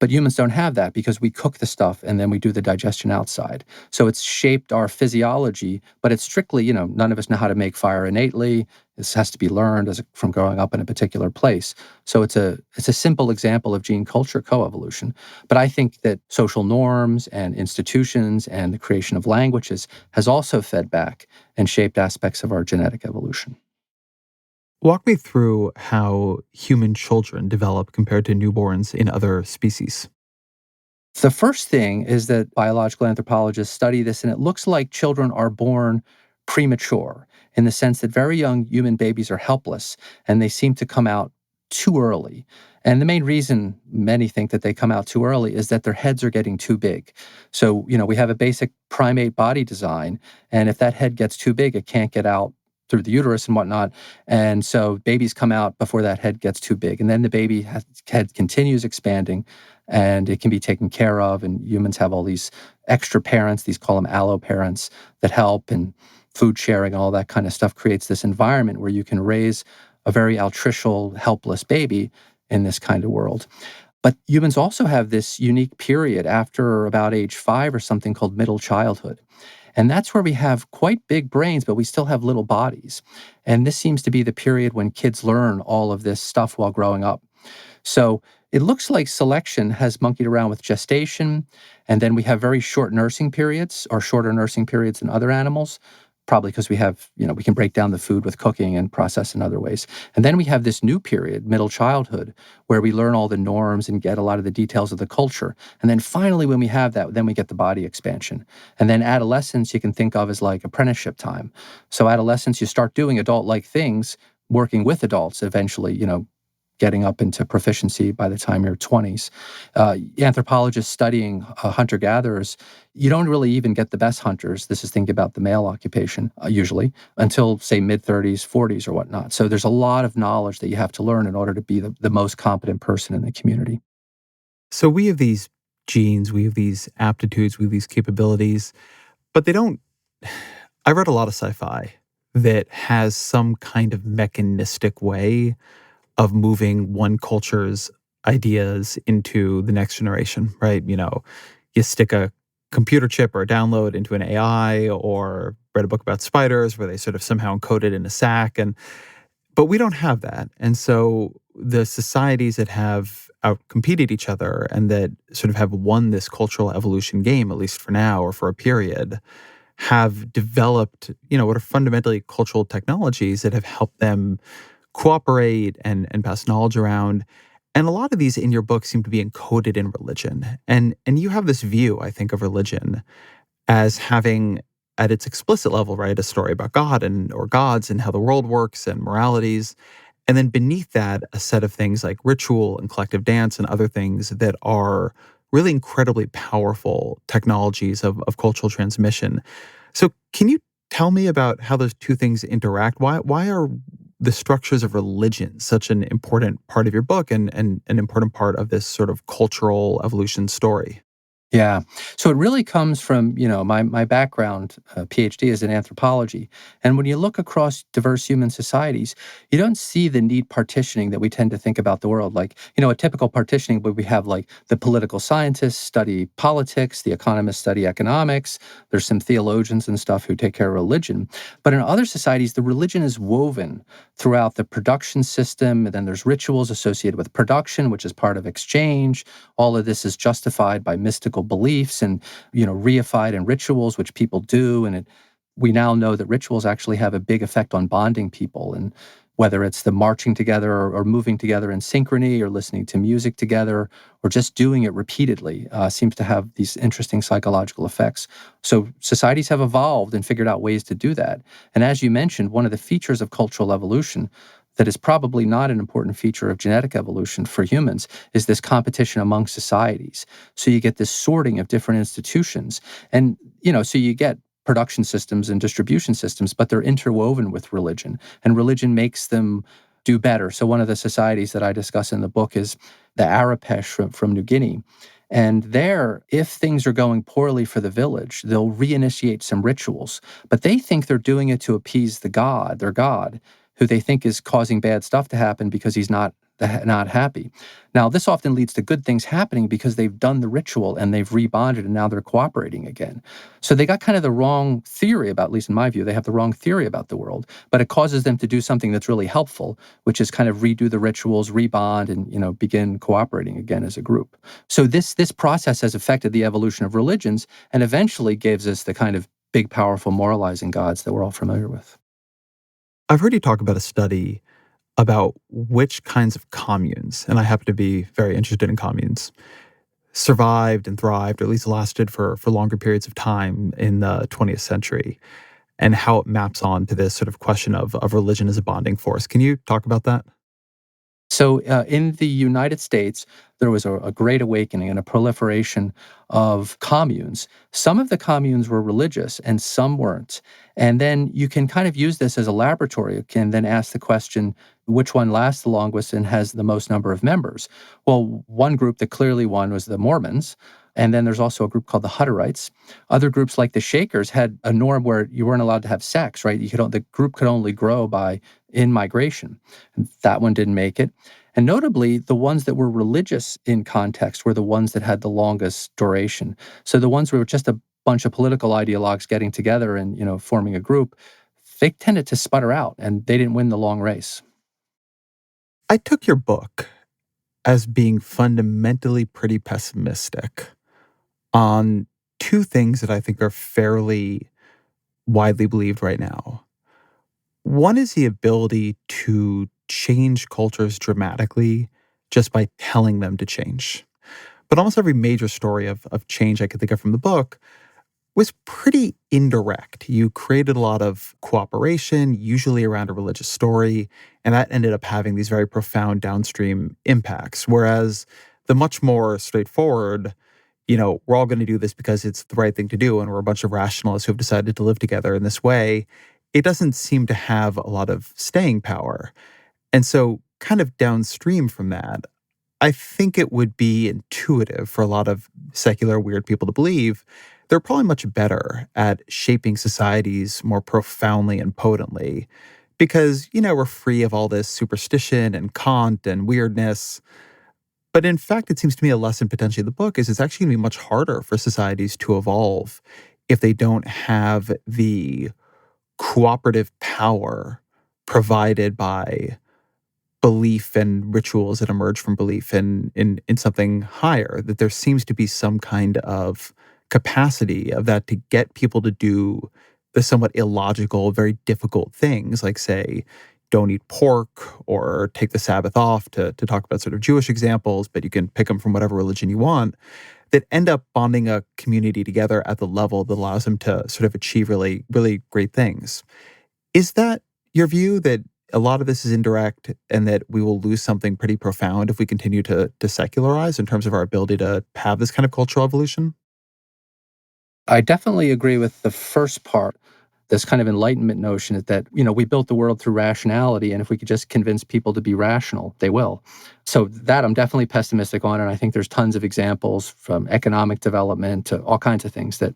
S2: But humans don't have that because we cook the stuff and then we do the digestion outside. So it's shaped our physiology, but it's strictly, none of us know how to make fire innately. This has to be learned from growing up in a particular place. So it's a simple example of gene culture coevolution. But I think that social norms and institutions and the creation of languages has also fed back and shaped aspects of our genetic evolution.
S1: Walk me through how human children develop compared to newborns in other species.
S2: The first thing is that biological anthropologists study this, and it looks like children are born premature in the sense that very young human babies are helpless and they seem to come out too early. And the main reason many think that they come out too early is that their heads are getting too big. So, we have a basic primate body design, and if that head gets too big, it can't get out through the uterus and whatnot. And so babies come out before that head gets too big. And then the head continues expanding and it can be taken care of. And humans have all these extra parents, these call them alloparents, that help, and food sharing, all that kind of stuff creates this environment where you can raise a very altricial, helpless baby in this kind of world. But humans also have this unique period after about age 5 or something called middle childhood. And that's where we have quite big brains, but we still have little bodies. And this seems to be the period when kids learn all of this stuff while growing up. So, It looks like selection has monkeyed around with gestation, and then we have very short nursing periods or shorter nursing periods than other animals, probably because we have, we can break down the food with cooking and process in other ways. And then we have this new period, middle childhood, where we learn all the norms and get a lot of the details of the culture. And then finally, when we have that, then we get the body expansion. And then adolescence, you can think of as like apprenticeship time. So adolescence, you start doing adult-like things, working with adults eventually, getting up into proficiency by the time you're 20s. Anthropologists studying hunter-gatherers, you don't really even get the best hunters, this is thinking about the male occupation, usually, until, say, mid-30s, 40s or whatnot. So there's a lot of knowledge that you have to learn in order to be the most competent person in the community.
S1: So we have these genes, we have these aptitudes, we have these capabilities, but they don't. I read a lot of sci-fi that has some kind of mechanistic way of moving one culture's ideas into the next generation, right? You stick a computer chip or a download into an AI, or read a book about spiders where they sort of somehow encode it in a sack. But we don't have that. And so the societies that have outcompeted each other and that sort of have won this cultural evolution game, at least for now or for a period, have developed, what are fundamentally cultural technologies that have helped them cooperate and pass knowledge around. And a lot of these in your book seem to be encoded in religion. And you have this view, I think, of religion as having at its explicit level, right, a story about God or gods and how the world works and moralities. And then beneath that, a set of things like ritual and collective dance and other things that are really incredibly powerful technologies of cultural transmission. So can you tell me about how those two things interact? Why are the structures of religion such an important part of your book and an important part of this sort of cultural evolution story?
S2: Yeah. So it really comes from, my background, PhD is in anthropology. And when you look across diverse human societies, you don't see the neat partitioning that we tend to think about the world. Like, a typical partitioning where we have like the political scientists study politics, the economists study economics, there's some theologians and stuff who take care of religion. But in other societies, the religion is woven throughout the production system. And then there's rituals associated with production, which is part of exchange. All of this is justified by mystical beliefs and, reified in rituals, which people do. And we now know that rituals actually have a big effect on bonding people. And whether it's the marching together or moving together in synchrony or listening to music together or just doing it repeatedly seems to have these interesting psychological effects. So societies have evolved and figured out ways to do that. And as you mentioned, one of the features of cultural evolution that is probably not an important feature of genetic evolution for humans is this competition among societies. So you get this sorting of different institutions. And, so you get production systems and distribution systems, but they're interwoven with religion. And religion makes them do better. So one of the societies that I discuss in the book is the Arapesh from New Guinea. And there, if things are going poorly for the village, they'll reinitiate some rituals. But they think they're doing it to appease their god, who they think is causing bad stuff to happen because he's not happy. Now, this often leads to good things happening because they've done the ritual and they've rebonded and now they're cooperating again. So they got kind of the wrong theory about, at least in my view, they have the wrong theory about the world, but it causes them to do something that's really helpful, which is kind of redo the rituals, rebond, and, begin cooperating again as a group. So this process has affected the evolution of religions and eventually gives us the kind of big, powerful, moralizing gods that we're all familiar with.
S1: I've heard you talk about a study about which kinds of communes, and I happen to be very interested in communes, survived and thrived, or at least lasted for longer periods of time in the 20th century, and how it maps on to this sort of question of religion as a bonding force. Can you talk about that?
S2: So in the United States, there was a great awakening and a proliferation of communes. Some of the communes were religious and some weren't. And then you can kind of use this as a laboratory. You can then ask the question, which one lasts the longest and has the most number of members? Well, one group that clearly won was the Mormons. And then there's also a group called the Hutterites. Other groups like the Shakers had a norm where you weren't allowed to have sex, right? The group could only grow by in migration. And that one didn't make it. And notably, the ones that were religious in context were the ones that had the longest duration. So the ones where were just a bunch of political ideologues getting together and, forming a group, they tended to sputter out and they didn't win the long race.
S1: I took your book as being fundamentally pretty pessimistic on two things that I think are fairly widely believed right now. One is the ability to change cultures dramatically just by telling them to change. But almost every major story of change I could think of from the book was pretty indirect. You created a lot of cooperation, usually around a religious story, and that ended up having these very profound downstream impacts. Whereas the much more straightforward, we're all going to do this because it's the right thing to do, and we're a bunch of rationalists who have decided to live together in this way, it doesn't seem to have a lot of staying power. And so, kind of downstream from that, I think it would be intuitive for a lot of secular weird people to believe they're probably much better at shaping societies more profoundly and potently because, we're free of all this superstition and cant and weirdness. But in fact, it seems to me a lesson potentially of the book is it's actually going to be much harder for societies to evolve if they don't have the cooperative power provided by belief and rituals that emerge from belief in something higher, that there seems to be some kind of capacity of that to get people to do the somewhat illogical, very difficult things, like say, don't eat pork or take the Sabbath off to talk about sort of Jewish examples, but you can pick them from whatever religion you want, that end up bonding a community together at the level that allows them to sort of achieve really, really great things. Is that your view that a lot of this is indirect and that we will lose something pretty profound if we continue to secularize in terms of our ability to have this kind of cultural evolution?
S2: I definitely agree with the first part. This kind of enlightenment notion is that, we built the world through rationality, and if we could just convince people to be rational, they will. So that I'm definitely pessimistic on, and I think there's tons of examples from economic development to all kinds of things that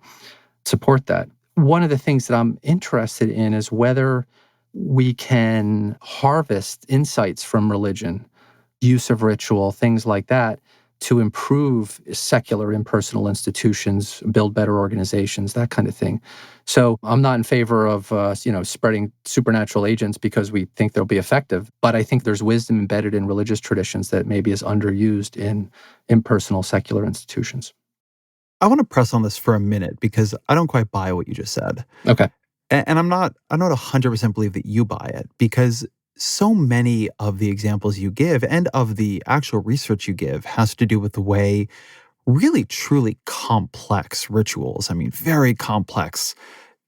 S2: support that. One of the things that I'm interested in is whether we can harvest insights from religion, use of ritual, things like that, to improve secular impersonal institutions, build better organizations, that kind of thing. So I'm not in favor of spreading supernatural agents because we think they'll be effective, but I think there's wisdom embedded in religious traditions that maybe is underused in impersonal secular institutions.
S1: I want to press on this for a minute because I don't quite buy what you just said.
S2: Okay.
S1: And I don't 100% believe that you buy it because so many of the examples you give and of the actual research you give has to do with the way really truly complex rituals, I mean, very complex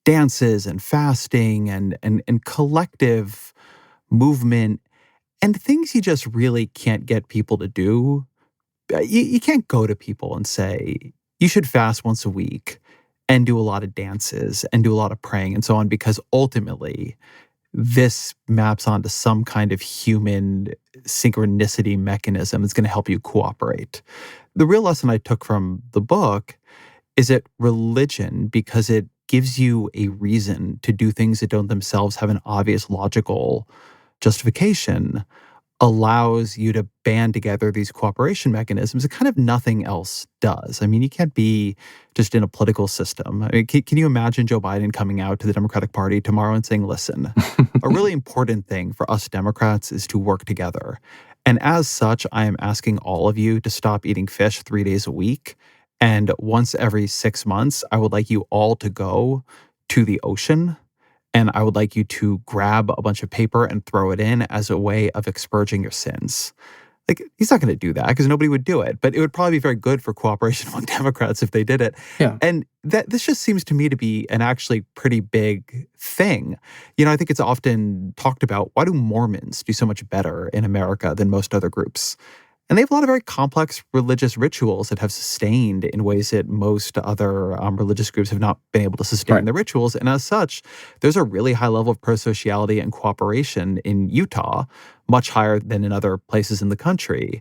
S1: dances and fasting and collective movement and things you just really can't get people to do. You can't go to people and say, you should fast once a week and do a lot of dances and do a lot of praying and so on, because ultimately this maps onto some kind of human synchronicity mechanism that's going to help you cooperate. The real lesson I took from the book is that religion, because it gives you a reason to do things that don't themselves have an obvious logical justification, allows you to band together these cooperation mechanisms that kind of nothing else does. I mean, you can't be just in a political system. I mean, can you imagine Joe Biden coming out to the Democratic Party tomorrow and saying, listen, a really important thing for us Democrats is to work together. And as such, I am asking all of you to stop eating fish 3 days a week. And once every 6 months, I would like you all to go to the ocean and I would like you to grab a bunch of paper and throw it in as a way of expurging your sins. Like, he's not going to do that because nobody would do it, but it would probably be very good for cooperation among Democrats if they did it.
S2: Yeah.
S1: And that this just seems to me to be an actually pretty big thing. I think it's often talked about, why do Mormons do so much better in America than most other groups? And they have a lot of very complex religious rituals that have sustained in ways that most other religious groups have not been able to sustain
S2: Right.
S1: their rituals. And as such, there's a really high level of prosociality and cooperation in Utah, much higher than in other places in the country.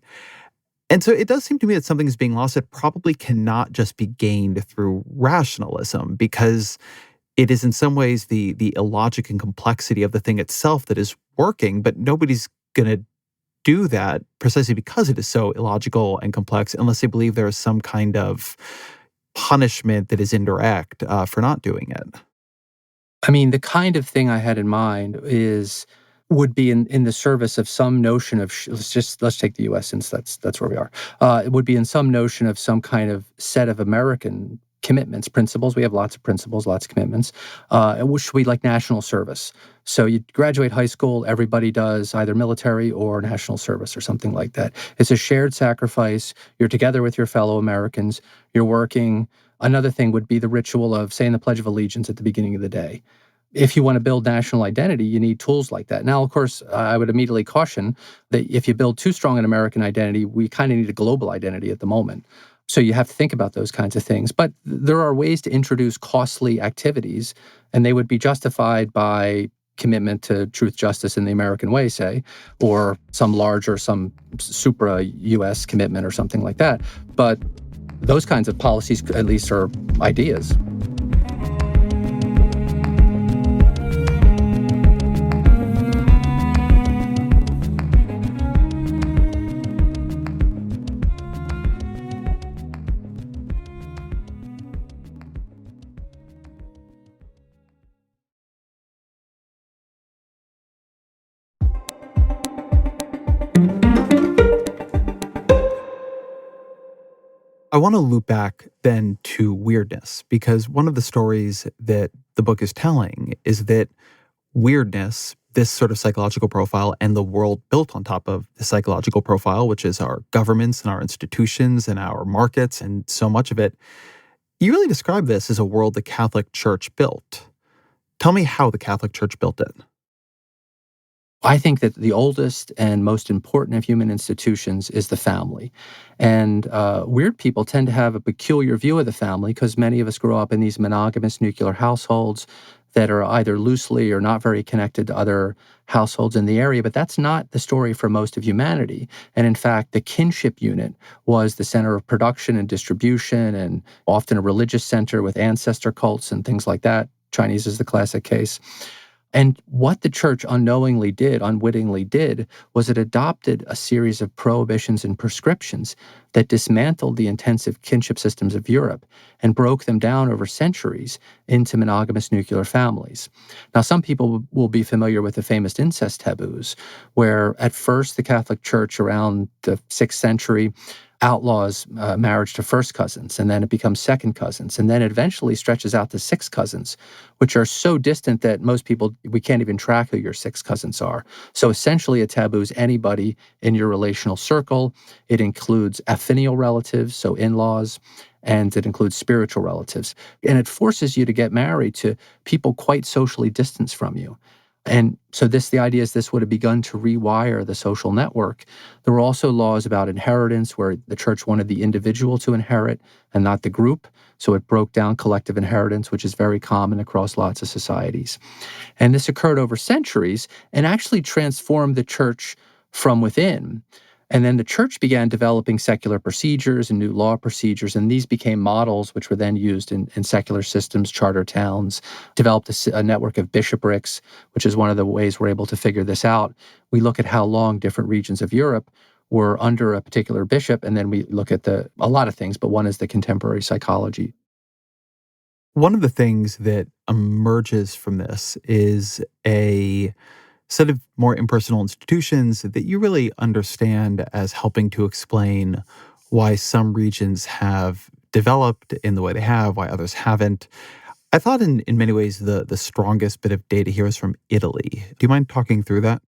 S1: And so it does seem to me that something is being lost that probably cannot just be gained through rationalism, because it is in some ways the illogic and complexity of the thing itself that is working, but nobody's going to do that precisely because it is so illogical and complex, unless they believe there is some kind of punishment that is indirect for not doing it.
S2: I mean, the kind of thing I had in mind is would be in the service of some notion of let's take the U.S. since that's where we are. It would be in some notion of some kind of set of American commitments, principles. We have lots of principles, lots of commitments, which we like national service. So you graduate high school, everybody does either military or national service or something like that. It's a shared sacrifice. You're together with your fellow Americans. You're working. Another thing would be the ritual of saying the Pledge of Allegiance at the beginning of the day. If you want to build national identity, you need tools like that. Now, of course, I would immediately caution that if you build too strong an American identity, we kind of need a global identity at the moment. So you have to think about those kinds of things. But there are ways to introduce costly activities, and they would be justified by commitment to truth, justice, and the American way, say, or some larger, some supra-U.S. commitment or something like that. But those kinds of policies, at least, are ideas.
S1: I want to loop back then to Weirdness, because one of the stories that the book is telling is that weirdness, this sort of psychological profile, and the world built on top of the psychological profile, which is our governments and our institutions and our markets and so much of it, you really describe this as a world the Catholic Church built. Tell me how the Catholic Church built it.
S2: I think that the oldest and most important of human institutions is the family. And weird people tend to have a peculiar view of the family because many of us grow up in these monogamous nuclear households that are either loosely or not very connected to other households in the area. But that's not the story for most of humanity. And in fact, the kinship unit was the center of production and distribution and often a religious center with ancestor cults and things like that. Chinese is the classic case. And what the church unwittingly did, was it adopted a series of prohibitions and prescriptions that dismantled the intensive kinship systems of Europe and broke them down over centuries into monogamous nuclear families. Now, some people will be familiar with the famous incest taboos, where at first the Catholic Church around the 6th century outlaws marriage to first cousins, and then it becomes second cousins, and then it eventually stretches out to sixth cousins, which are so distant that most people, we can't even track who your sixth cousins are. So essentially a taboo is anybody in your relational circle. It includes affinal relatives, so in-laws, and it includes spiritual relatives. And it forces you to get married to people quite socially distanced from you. And so the idea is this would have begun to rewire the social network. There were also laws about inheritance where the church wanted the individual to inherit and not the group. So it broke down collective inheritance, which is very common across lots of societies. And this occurred over centuries and actually transformed the church from within. And then the church began developing secular procedures and new law procedures, and these became models which were then used in secular systems, charter towns, developed a network of bishoprics, which is one of the ways we're able to figure this out. We look at how long different regions of Europe were under a particular bishop, and then we look at a lot of things, but one is the contemporary psychology.
S1: One of the things that emerges from this is a set of more impersonal institutions that you really understand as helping to explain why some regions have developed in the way they have, why others haven't. I thought in many ways the strongest bit of data here is from Italy. Do you mind talking through that?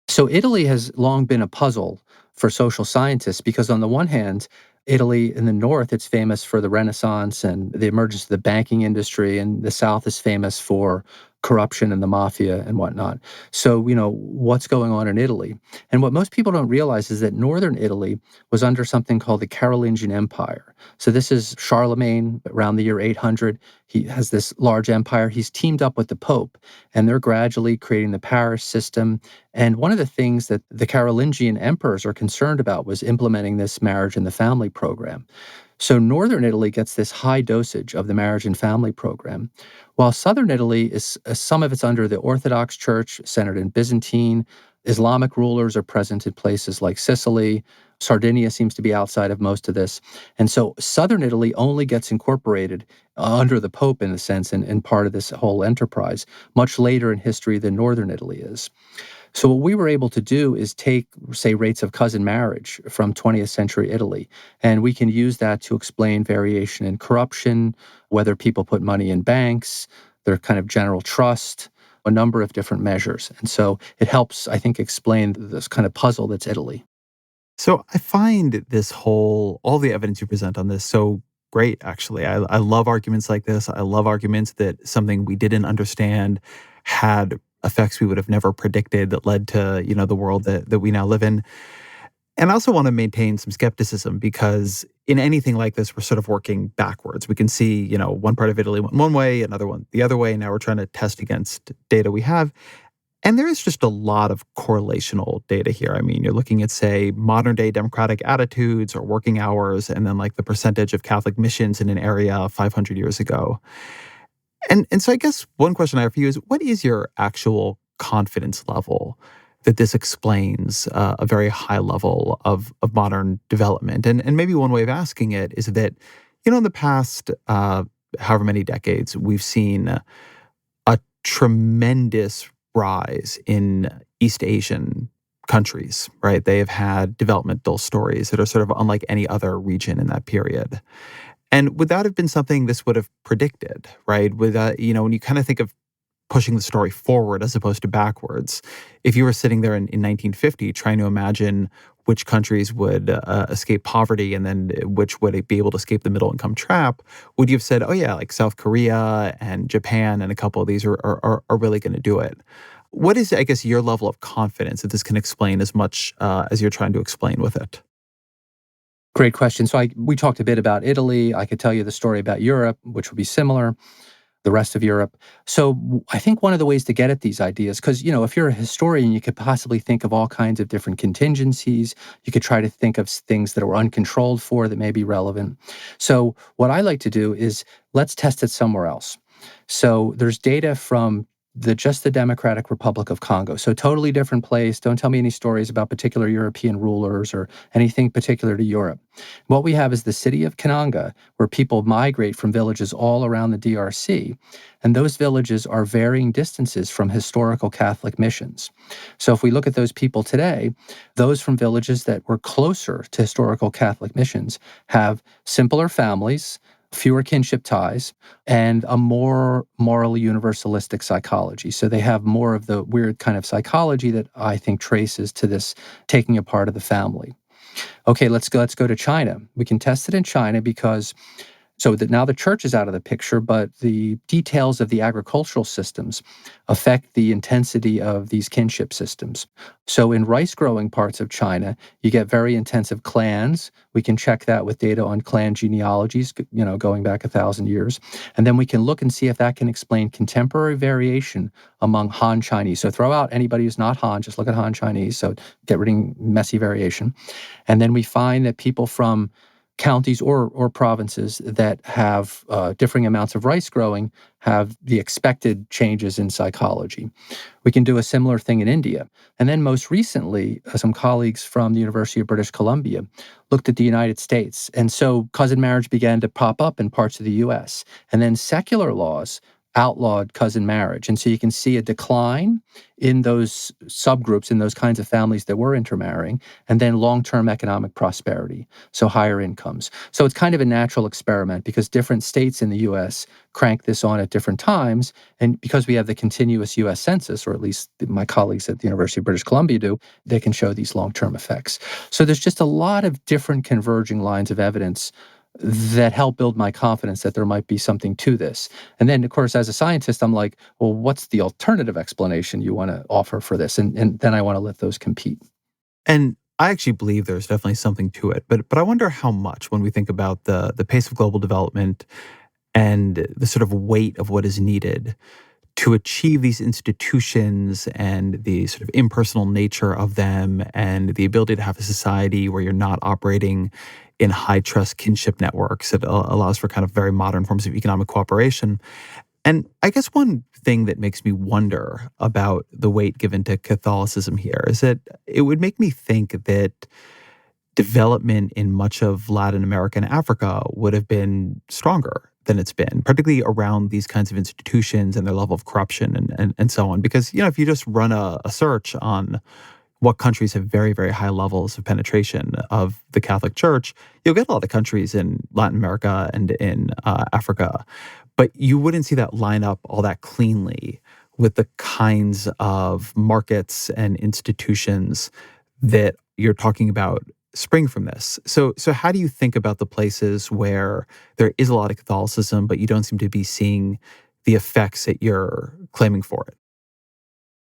S2: So Italy has long been a puzzle for social scientists because on the one hand, Italy in the north, it's famous for the Renaissance and the emergence of the banking industry, and the south is famous for corruption and the mafia and whatnot. So, what's going on in Italy? And what most people don't realize is that northern Italy was under something called the Carolingian Empire. So this is Charlemagne around the year 800. He has this large empire. He's teamed up with the Pope, and they're gradually creating the parish system. And one of the things that the Carolingian emperors are concerned about was implementing this marriage and the family program. So northern Italy gets this high dosage of the marriage and family program, while southern Italy is some of it's under the Orthodox Church, centered in Byzantine, Islamic rulers are present in places like Sicily. Sardinia seems to be outside of most of this. And so southern Italy only gets incorporated under the Pope, in a sense, and part of this whole enterprise, much later in history than northern Italy is. So what we were able to do is take, say, rates of cousin marriage from 20th century Italy, and we can use that to explain variation in corruption, whether people put money in banks, their kind of general trust, a number of different measures. And so it helps, I think, explain this kind of puzzle that's Italy.
S1: So I find all the evidence you present on this so great, actually. I love arguments like this. I love arguments that something we didn't understand had effects we would have never predicted that led to, the world that we now live in. And I also want to maintain some skepticism because in anything like this, we're sort of working backwards. We can see, one part of Italy went one way, another one the other way. Now we're trying to test against data we have. And there is just a lot of correlational data here. I mean, you're looking at, say, modern day democratic attitudes or working hours, and then like the percentage of Catholic missions in an area 500 years ago. And so I guess one question I have for you is, what is your actual confidence level that this explains a very high level of modern development? And maybe one way of asking it is that, in the past, however many decades, we've seen a tremendous rise in East Asian countries, right? They have had developmental stories that are sort of unlike any other region in that period. And would that have been something this would have predicted, right? With when you kind of think of pushing the story forward as opposed to backwards, if you were sitting there in 1950 trying to imagine which countries would escape poverty and then which would be able to escape the middle income trap, would you have said, oh yeah, like South Korea and Japan and a couple of these are really going to do it? What is, I guess, your level of confidence that this can explain as much as you're trying to explain with it?
S2: Great question. So we talked a bit about Italy. I could tell you the story about Europe, which would be similar, the rest of Europe. So I think one of the ways to get at these ideas, because, if you're a historian, you could possibly think of all kinds of different contingencies. You could try to think of things that are uncontrolled for that may be relevant. So what I like to do is let's test it somewhere else. So there's data from the Democratic Republic of Congo. So totally different place. Don't tell me any stories about particular European rulers or anything particular to Europe. What we have is the city of Kananga, where people migrate from villages all around the DRC. And those villages are varying distances from historical Catholic missions. So if we look at those people today, those from villages that were closer to historical Catholic missions have simpler families, fewer kinship ties, and a more morally universalistic psychology. So they have more of the weird kind of psychology that I think traces to this taking apart of the family. Okay, let's go to China. We can test it in China because so that now the church is out of the picture, but the details of the agricultural systems affect the intensity of these kinship systems. So in rice-growing parts of China, you get very intensive clans. We can check that with data on clan genealogies, going back 1,000 years. And then we can look and see if that can explain contemporary variation among Han Chinese. So throw out anybody who's not Han, just look at Han Chinese, so get rid of messy variation. And then we find that people from counties or provinces that have differing amounts of rice growing have the expected changes in psychology. We can do a similar thing in India. And then most recently, some colleagues from the University of British Columbia looked at the United States. And so cousin marriage began to pop up in parts of the US. And then secular laws outlawed cousin marriage. And so you can see a decline in those subgroups, in those kinds of families that were intermarrying, and then long-term economic prosperity, so higher incomes. So it's kind of a natural experiment because different states in the U.S. crank this on at different times. And because we have the continuous U.S. Census, or at least my colleagues at the University of British Columbia do, they can show these long-term effects. So there's just a lot of different converging lines of evidence that help build my confidence that there might be something to this. And then, of course, as a scientist, I'm like, well, what's the alternative explanation you want to offer for this? And then I want to let those compete.
S1: And I actually believe there's definitely something to it, but I wonder how much when we think about the pace of global development and the sort of weight of what is needed to achieve these institutions and the sort of impersonal nature of them and the ability to have a society where you're not operating in high trust kinship networks that allows for kind of very modern forms of economic cooperation. And I guess one thing that makes me wonder about the weight given to Catholicism here is that it would make me think that development in much of Latin America and Africa would have been stronger than it's been, particularly around these kinds of institutions and their level of corruption and so on. Because, if you just run a search on what countries have very, very high levels of penetration of the Catholic Church, you'll get a lot of countries in Latin America and in Africa. But you wouldn't see that line up all that cleanly with the kinds of markets and institutions that you're talking about spring from this. So how do you think about the places where there is a lot of Catholicism, but you don't seem to be seeing the effects that you're claiming for it?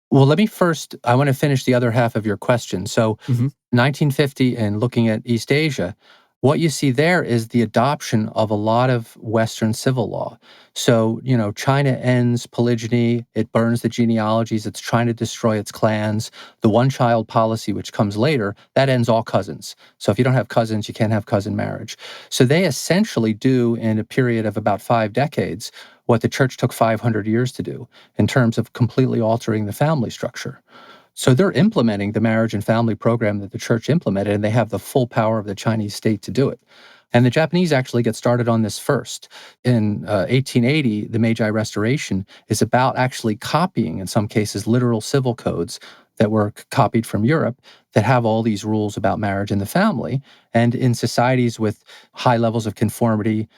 S2: Well, I want to finish the other half of your question. So,
S1: Hmm.
S2: 1950 and looking at East Asia, what you see there is the adoption of a lot of Western civil law. So, China ends polygyny, it burns the genealogies, it's trying to destroy its clans. The one-child policy, which comes later, that ends all cousins. So if you don't have cousins, you can't have cousin marriage. So they essentially do, in a period of about 5 decades, what the church took 500 years to do in terms of completely altering the family structure. So they're implementing the marriage and family program that the church implemented, and they have the full power of the Chinese state to do it. And the Japanese actually get started on this first. In 1880, the Meiji Restoration is about actually copying, in some cases, literal civil codes that were copied from Europe that have all these rules about marriage and the family. And in societies with high levels of conformity,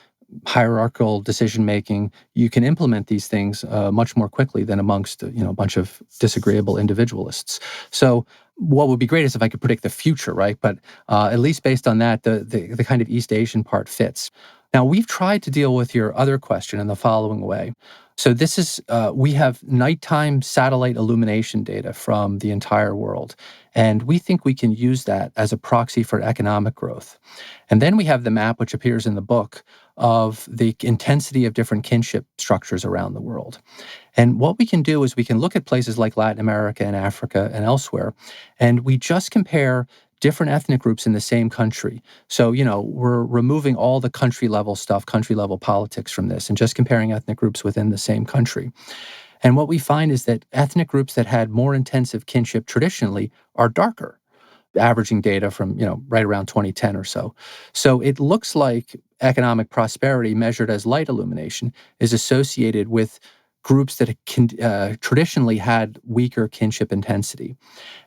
S2: hierarchical decision making, you can implement these things much more quickly than amongst a bunch of disagreeable individualists. So what would be great is if I could predict the future, right? But at least based on that, the kind of East Asian part fits. Now, we've tried to deal with your other question in the following way. So this is, we have nighttime satellite illumination data from the entire world. And we think we can use that as a proxy for economic growth. And then we have the map, which appears in the book, of the intensity of different kinship structures around the world. And what we can do is we can look at places like Latin America and Africa and elsewhere, and we just compare different ethnic groups in the same country. So, we're removing all the country level stuff, country level politics from this, and just comparing ethnic groups within the same country. And what we find is that ethnic groups that had more intensive kinship traditionally are darker, averaging data from, right around 2010 or so. So it looks like economic prosperity measured as light illumination is associated with groups that traditionally had weaker kinship intensity.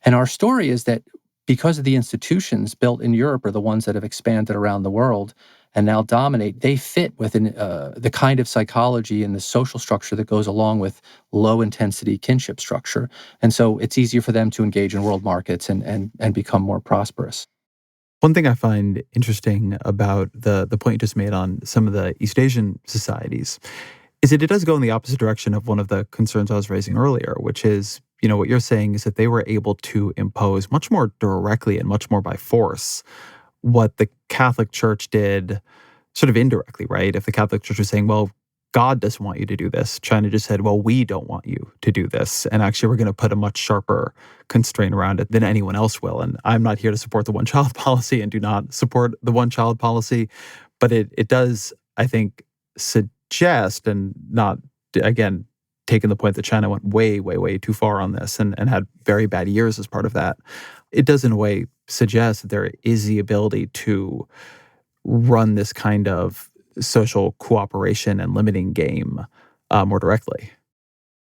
S2: And our story is that because of the institutions built in Europe are the ones that have expanded around the world and now dominate, they fit within the kind of psychology and the social structure that goes along with low intensity kinship structure. And so it's easier for them to engage in world markets and become more prosperous.
S1: One thing I find interesting about the point you just made on some of the East Asian societies is that it does go in the opposite direction of one of the concerns I was raising earlier, which is, what you're saying is that they were able to impose much more directly and much more by force what the Catholic Church did sort of indirectly, right? If the Catholic Church was saying, well, God doesn't want you to do this, China just said, well, we don't want you to do this. And actually, we're going to put a much sharper constraint around it than anyone else will. And I'm not here to support the one-child policy and do not support the one-child policy. But it does, I think, suggest, and not, again, taking the point that China went way, way, way too far on this and had very bad years as part of that, it does in a way suggest that there is the ability to run this kind of social cooperation and limiting game more directly.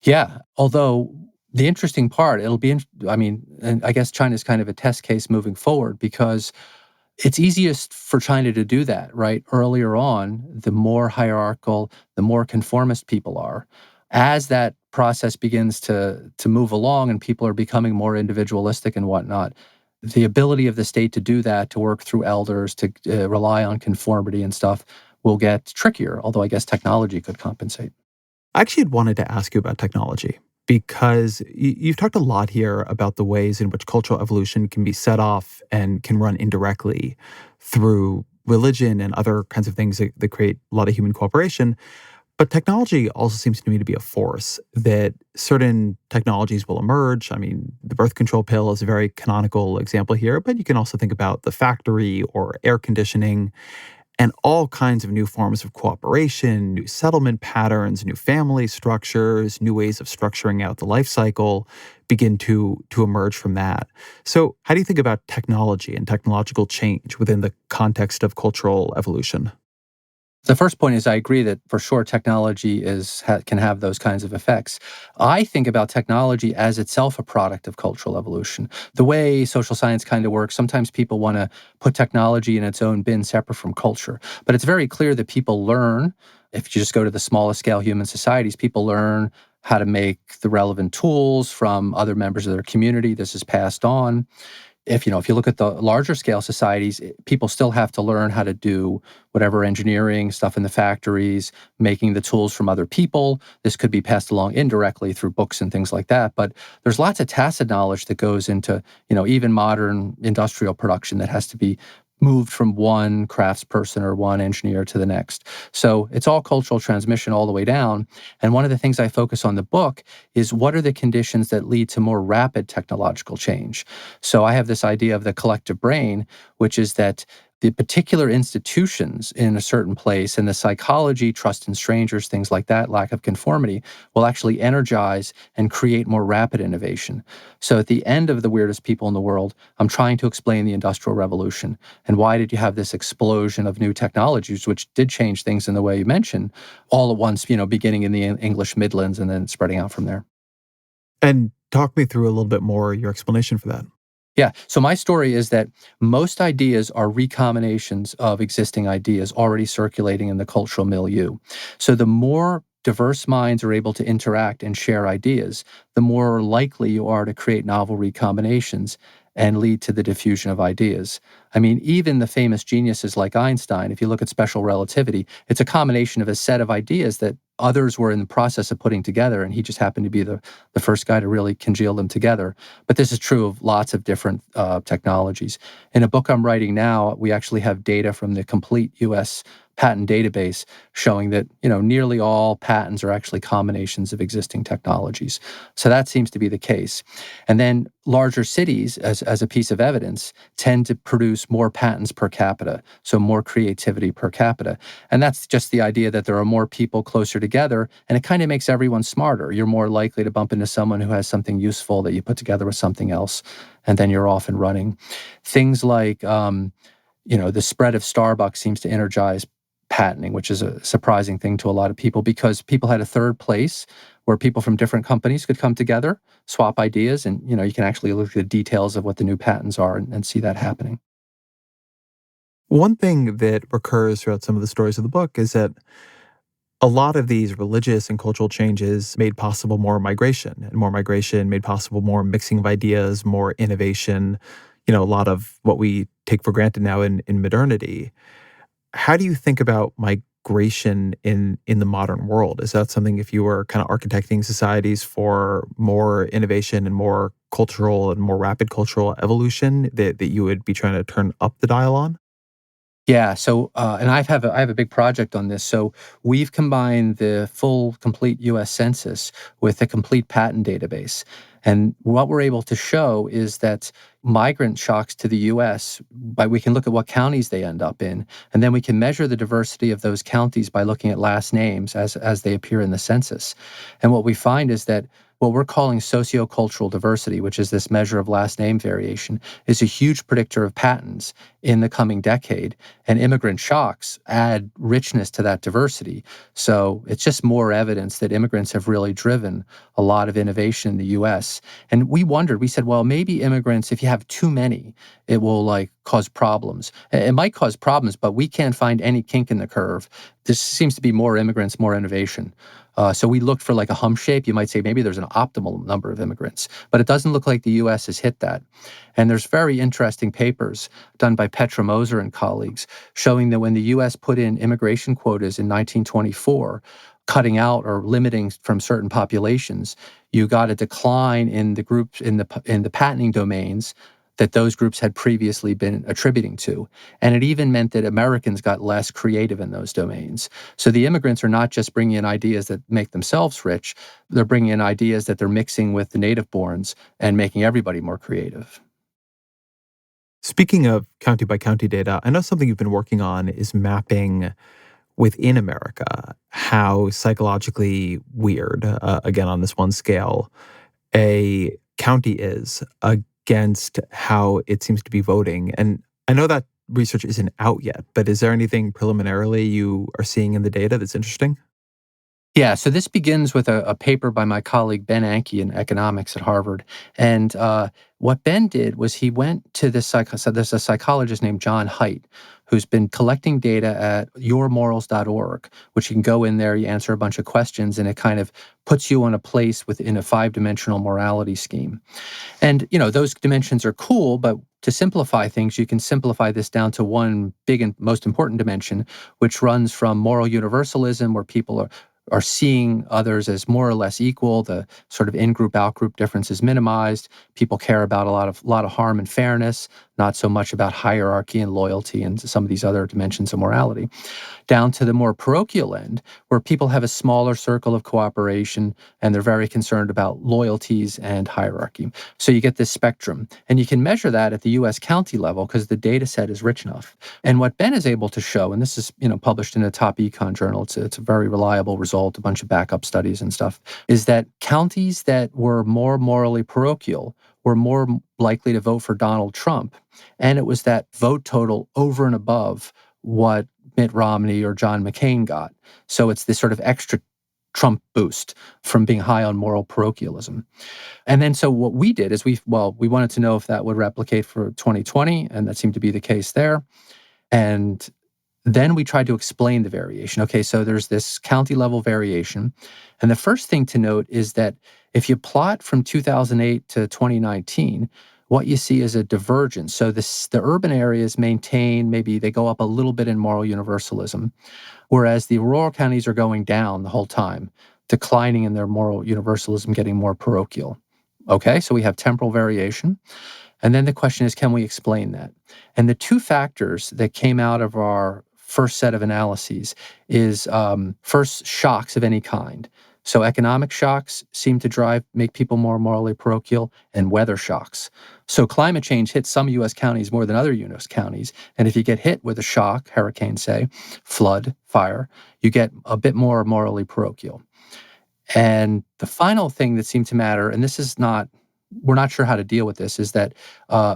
S2: Yeah, although the interesting part, and I guess China's kind of a test case moving forward because it's easiest for China to do that, right? Earlier on, the more hierarchical, the more conformist people are. As that process begins to move along and people are becoming more individualistic and whatnot, the ability of the state to do that, to work through elders, to rely on conformity and stuff, will get trickier, although I guess technology could compensate.
S1: I actually had wanted to ask you about technology because you've talked a lot here about the ways in which cultural evolution can be set off and can run indirectly through religion and other kinds of things that create a lot of human cooperation. But technology also seems to me to be a force that certain technologies will emerge. I mean, the birth control pill is a very canonical example here, but you can also think about the factory or air conditioning. And all kinds of new forms of cooperation, new settlement patterns, new family structures, new ways of structuring out the life cycle begin to emerge from that. So, how do you think about technology and technological change within the context of cultural evolution?
S2: The first point is I agree that for sure technology can have those kinds of effects. I think about technology as itself a product of cultural evolution. The way social science kind of works, sometimes people want to put technology in its own bin separate from culture. But it's very clear that people learn, if you just go to the smallest scale human societies, people learn how to make the relevant tools from other members of their community. This is passed on. If you look at the larger scale societies, people still have to learn how to do whatever engineering stuff in the factories, making the tools from other people. This could be passed along indirectly through books and things like that. But there's lots of tacit knowledge that goes into, even modern industrial production that has to be moved from one craftsperson or one engineer to the next. So it's all cultural transmission all the way down. And one of the things I focus on in the book is what are the conditions that lead to more rapid technological change? So I have this idea of the collective brain, which is that the particular institutions in a certain place and the psychology, trust in strangers, things like that, lack of conformity, will actually energize and create more rapid innovation. So at the end of The Weirdest People in the World, I'm trying to explain the Industrial Revolution and why did you have this explosion of new technologies, which did change things in the way you mentioned, all at once, beginning in the English Midlands and then spreading out from there.
S1: And talk me through a little bit more your explanation for that.
S2: Yeah. So my story is that most ideas are recombinations of existing ideas already circulating in the cultural milieu. So the more diverse minds are able to interact and share ideas, the more likely you are to create novel recombinations and lead to the diffusion of ideas. I mean, even the famous geniuses like Einstein, if you look at special relativity, it's a combination of a set of ideas that others were in the process of putting together, and he just happened to be the first guy to really congeal them together. But this is true of lots of different technologies. In a book I'm writing now, we actually have data from the complete U.S. patent database showing that nearly all patents are actually combinations of existing technologies. So that seems to be the case. And then larger cities, as a piece of evidence, tend to produce more patents per capita, so more creativity per capita. And that's just the idea that there are more people closer together, and it kind of makes everyone smarter. You're more likely to bump into someone who has something useful that you put together with something else, and then you're off and running. Things like, the spread of Starbucks seems to energize patenting, which is a surprising thing to a lot of people because people had a third place where people from different companies could come together, swap ideas, and you can actually look at the details of what the new patents are and see that happening.
S1: One thing that recurs throughout some of the stories of the book is that a lot of these religious and cultural changes made possible more migration, and more migration made possible more mixing of ideas, more innovation, a lot of what we take for granted now in modernity. How do you think about migration in the modern world? Is that something, if you were kind of architecting societies for more innovation and more cultural and more rapid cultural evolution, that you would be trying to turn up the dial on?
S2: Yeah. So, and I have a big project on this. So, we've combined the full, complete U.S. Census with a complete patent database, and what we're able to show is that migrant shocks to the U.S. We can look at what counties they end up in, and then we can measure the diversity of those counties by looking at last names as they appear in the census. And what we find is that what we're calling sociocultural diversity, which is this measure of last name variation, is a huge predictor of patents in the coming decade. And immigrant shocks add richness to that diversity. So it's just more evidence that immigrants have really driven a lot of innovation in the US. And we said, well, maybe immigrants, if you have too many, it will cause problems. It might cause problems, but we can't find any kink in the curve. This seems to be more immigrants, more innovation. So we looked for a hump shape. You might say maybe there's an optimal number of immigrants, but it doesn't look like the U.S. has hit that. And there's very interesting papers done by Petra Moser and colleagues showing that when the U.S. put in immigration quotas in 1924, cutting out or limiting from certain populations, you got a decline in the groups in the patenting domains that those groups had previously been attributing to. And it even meant that Americans got less creative in those domains. So the immigrants are not just bringing in ideas that make themselves rich, they're bringing in ideas that they're mixing with the native borns and making everybody more creative.
S1: Speaking of county by county data, I know something you've been working on is mapping within America how psychologically weird, again on this one scale, a county is against how it seems to be voting. And I know that research isn't out yet, but is there anything preliminarily you are seeing in the data that's interesting?
S2: Yeah, so this begins with a paper by my colleague Ben Anke in economics at Harvard. And what Ben did was he went to so there's a psychologist named John Haidt who's been collecting data at yourmorals.org, which you can go in there, you answer a bunch of questions, and it kind of puts you on a place within a five-dimensional morality scheme. And, those dimensions are cool, but to simplify things, you can simplify this down to one big and most important dimension, which runs from moral universalism, where people are seeing others as more or less equal. The sort of in-group, out-group difference is minimized. People care about a lot of harm and fairness, not so much about hierarchy and loyalty and some of these other dimensions of morality, down to the more parochial end, where people have a smaller circle of cooperation and they're very concerned about loyalties and hierarchy. So you get this spectrum. And you can measure that at the US county level because the data set is rich enough. And what Ben is able to show, and this is published in a top econ journal, it's a very reliable result, a bunch of backup studies and stuff, is that counties that were more morally parochial were more likely to vote for Donald Trump. And it was that vote total over and above what Mitt Romney or John McCain got. So it's this sort of extra Trump boost from being high on moral parochialism. And then so what we did is we wanted to know if that would replicate for 2020, and that seemed to be the case there. And then we tried to explain the variation. Okay, so there's this county level variation. And the first thing to note is that if you plot from 2008 to 2019, what you see is a divergence. So the urban areas maintain, maybe they go up a little bit in moral universalism, whereas the rural counties are going down the whole time, declining in their moral universalism, getting more parochial. Okay, so we have temporal variation. And then the question is, can we explain that? And the two factors that came out of our first set of analyses is first, shocks of any kind. So economic shocks seem to make people more morally parochial, and weather shocks. So climate change hits some U.S. counties more than other U.S. counties. And if you get hit with a shock, hurricane, say, flood, fire, you get a bit more morally parochial. And the final thing that seemed to matter, and we're not sure how to deal with this, is that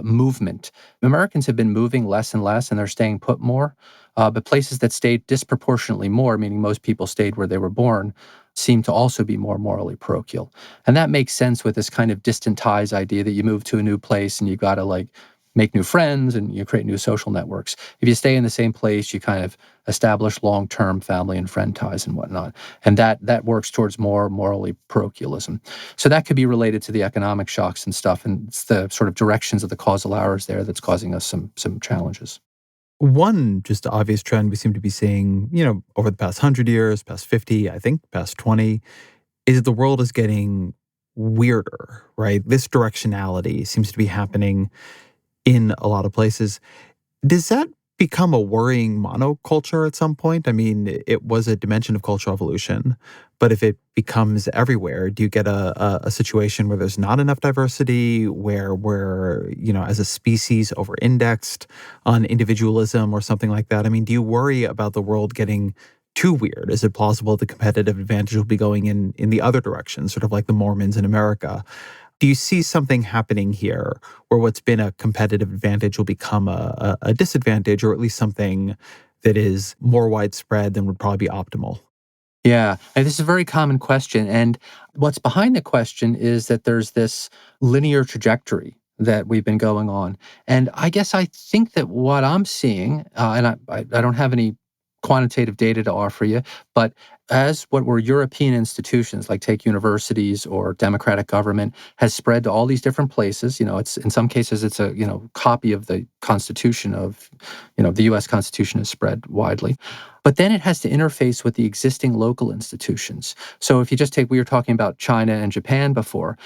S2: movement. Americans have been moving less and less, and they're staying put more. But places that stayed disproportionately more, meaning most people stayed where they were born, seem to also be more morally parochial. And that makes sense with this kind of distant ties idea that you move to a new place and you got to make new friends and you create new social networks. If you stay in the same place, you kind of establish long-term family and friend ties and whatnot. And that works towards more morally parochialism. So that could be related to the economic shocks and stuff. And it's the sort of directions of the causal hours there that's causing us some challenges.
S1: One just obvious trend we seem to be seeing, over the past 100 years, past 50, I think, past 20, is that the world is getting weirder, right? This directionality seems to be happening in a lot of places. Does that become a worrying monoculture at some point? I mean, it was a dimension of cultural evolution, but if it becomes everywhere, do you get a situation where there's not enough diversity, where we're, as a species over-indexed on individualism or something like that? I mean, do you worry about the world getting too weird? Is it plausible the competitive advantage will be going in the other direction, sort of like the Mormons in America? Do you see something happening here where what's been a competitive advantage will become a disadvantage, or at least something that is more widespread than would probably be optimal?
S2: Yeah, and this is a very common question. And what's behind the question is that there's this linear trajectory that we've been going on. And I guess I think that what I'm seeing, and I don't have any quantitative data to offer you, but as what were European institutions, like take universities or democratic government, has spread to all these different places. It's in some cases it's a copy of the Constitution of the U.S. Constitution is spread widely, but then it has to interface with the existing local institutions. So if you just we were talking about China and Japan before.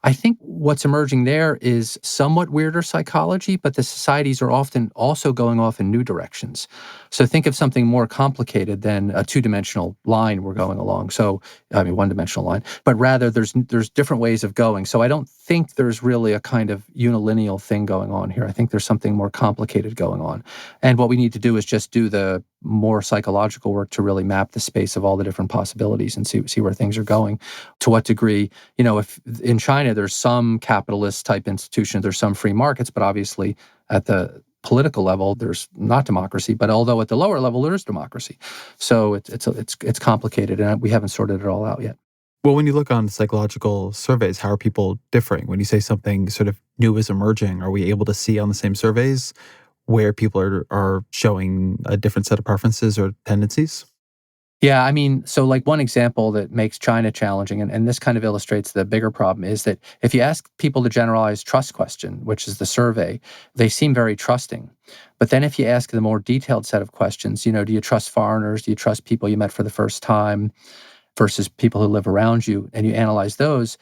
S2: I think what's emerging there is somewhat weirder psychology, but the societies are often also going off in new directions. So think of something more complicated than a two-dimensional line we're going along. So, I mean, one-dimensional line, but rather there's different ways of going. So I don't think there's really a kind of unilineal thing going on here. I think there's something more complicated going on. And what we need to do is just do the more psychological work to really map the space of all the different possibilities and see where things are going. To what degree, if in China there's some capitalist type institutions, there's some free markets, but obviously at the political level there's not democracy. But although at the lower level there is democracy, so it's complicated, and we haven't sorted it all out yet.
S1: Well, when you look on psychological surveys, how are people differing? When you say something sort of new is emerging, are we able to see on the same surveys where people are showing a different set of preferences or tendencies?
S2: Yeah, I mean, so like one example that makes China challenging, and this kind of illustrates the bigger problem, is that if you ask people the generalized trust question, which is the survey, they seem very trusting. But then if you ask the more detailed set of questions, do you trust foreigners? Do you trust people you met for the first time versus people who live around you? And you analyze those,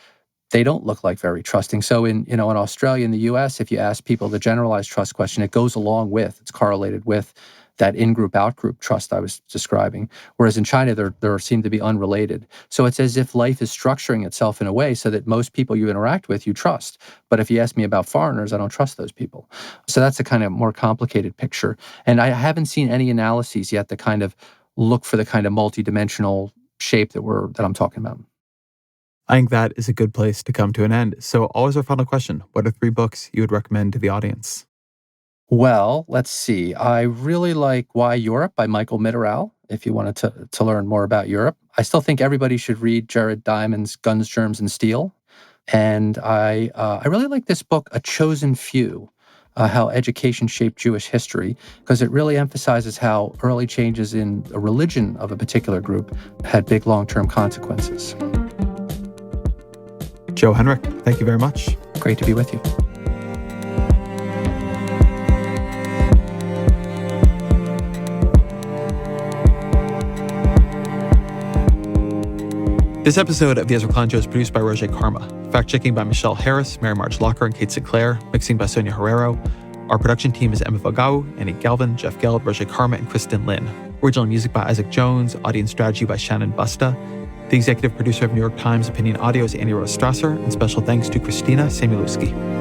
S2: they don't look like very trusting. So in Australia and the US, if you ask people the generalized trust question, it goes along with, it's correlated with that in-group, out-group trust I was describing. Whereas in China, there seem to be unrelated. So it's as if life is structuring itself in a way so that most people you interact with, you trust. But if you ask me about foreigners, I don't trust those people. So that's a kind of more complicated picture. And I haven't seen any analyses yet that kind of look for the kind of multidimensional shape that I'm talking about.
S1: I think that is a good place to come to an end. So always our final question. What are 3 books you would recommend to the audience?
S2: Well, let's see. I really like Why Europe by Michael Mitterrand, if you wanted to learn more about Europe. I still think everybody should read Jared Diamond's Guns, Germs, and Steel. And I really like this book, A Chosen Few, How Education Shaped Jewish History, because it really emphasizes how early changes in a religion of a particular group had big long-term consequences.
S1: Joe Henrich, thank you very much.
S2: Great to be with you.
S1: This episode of The Ezra Klein Show is produced by Roger Karma. Fact-checking by Michelle Harris, Mary Marge Locker, and Kate Sinclair. Mixing by Sonia Herrero. Our production team is Emma Vagau, Annie Galvin, Jeff Geld, Roger Karma, and Kristen Lin. Original music by Isaac Jones. Audience strategy by Shannon Busta. The executive producer of New York Times Opinion Audio is Annie Rose Strasser. And special thanks to Christina Samuelewski.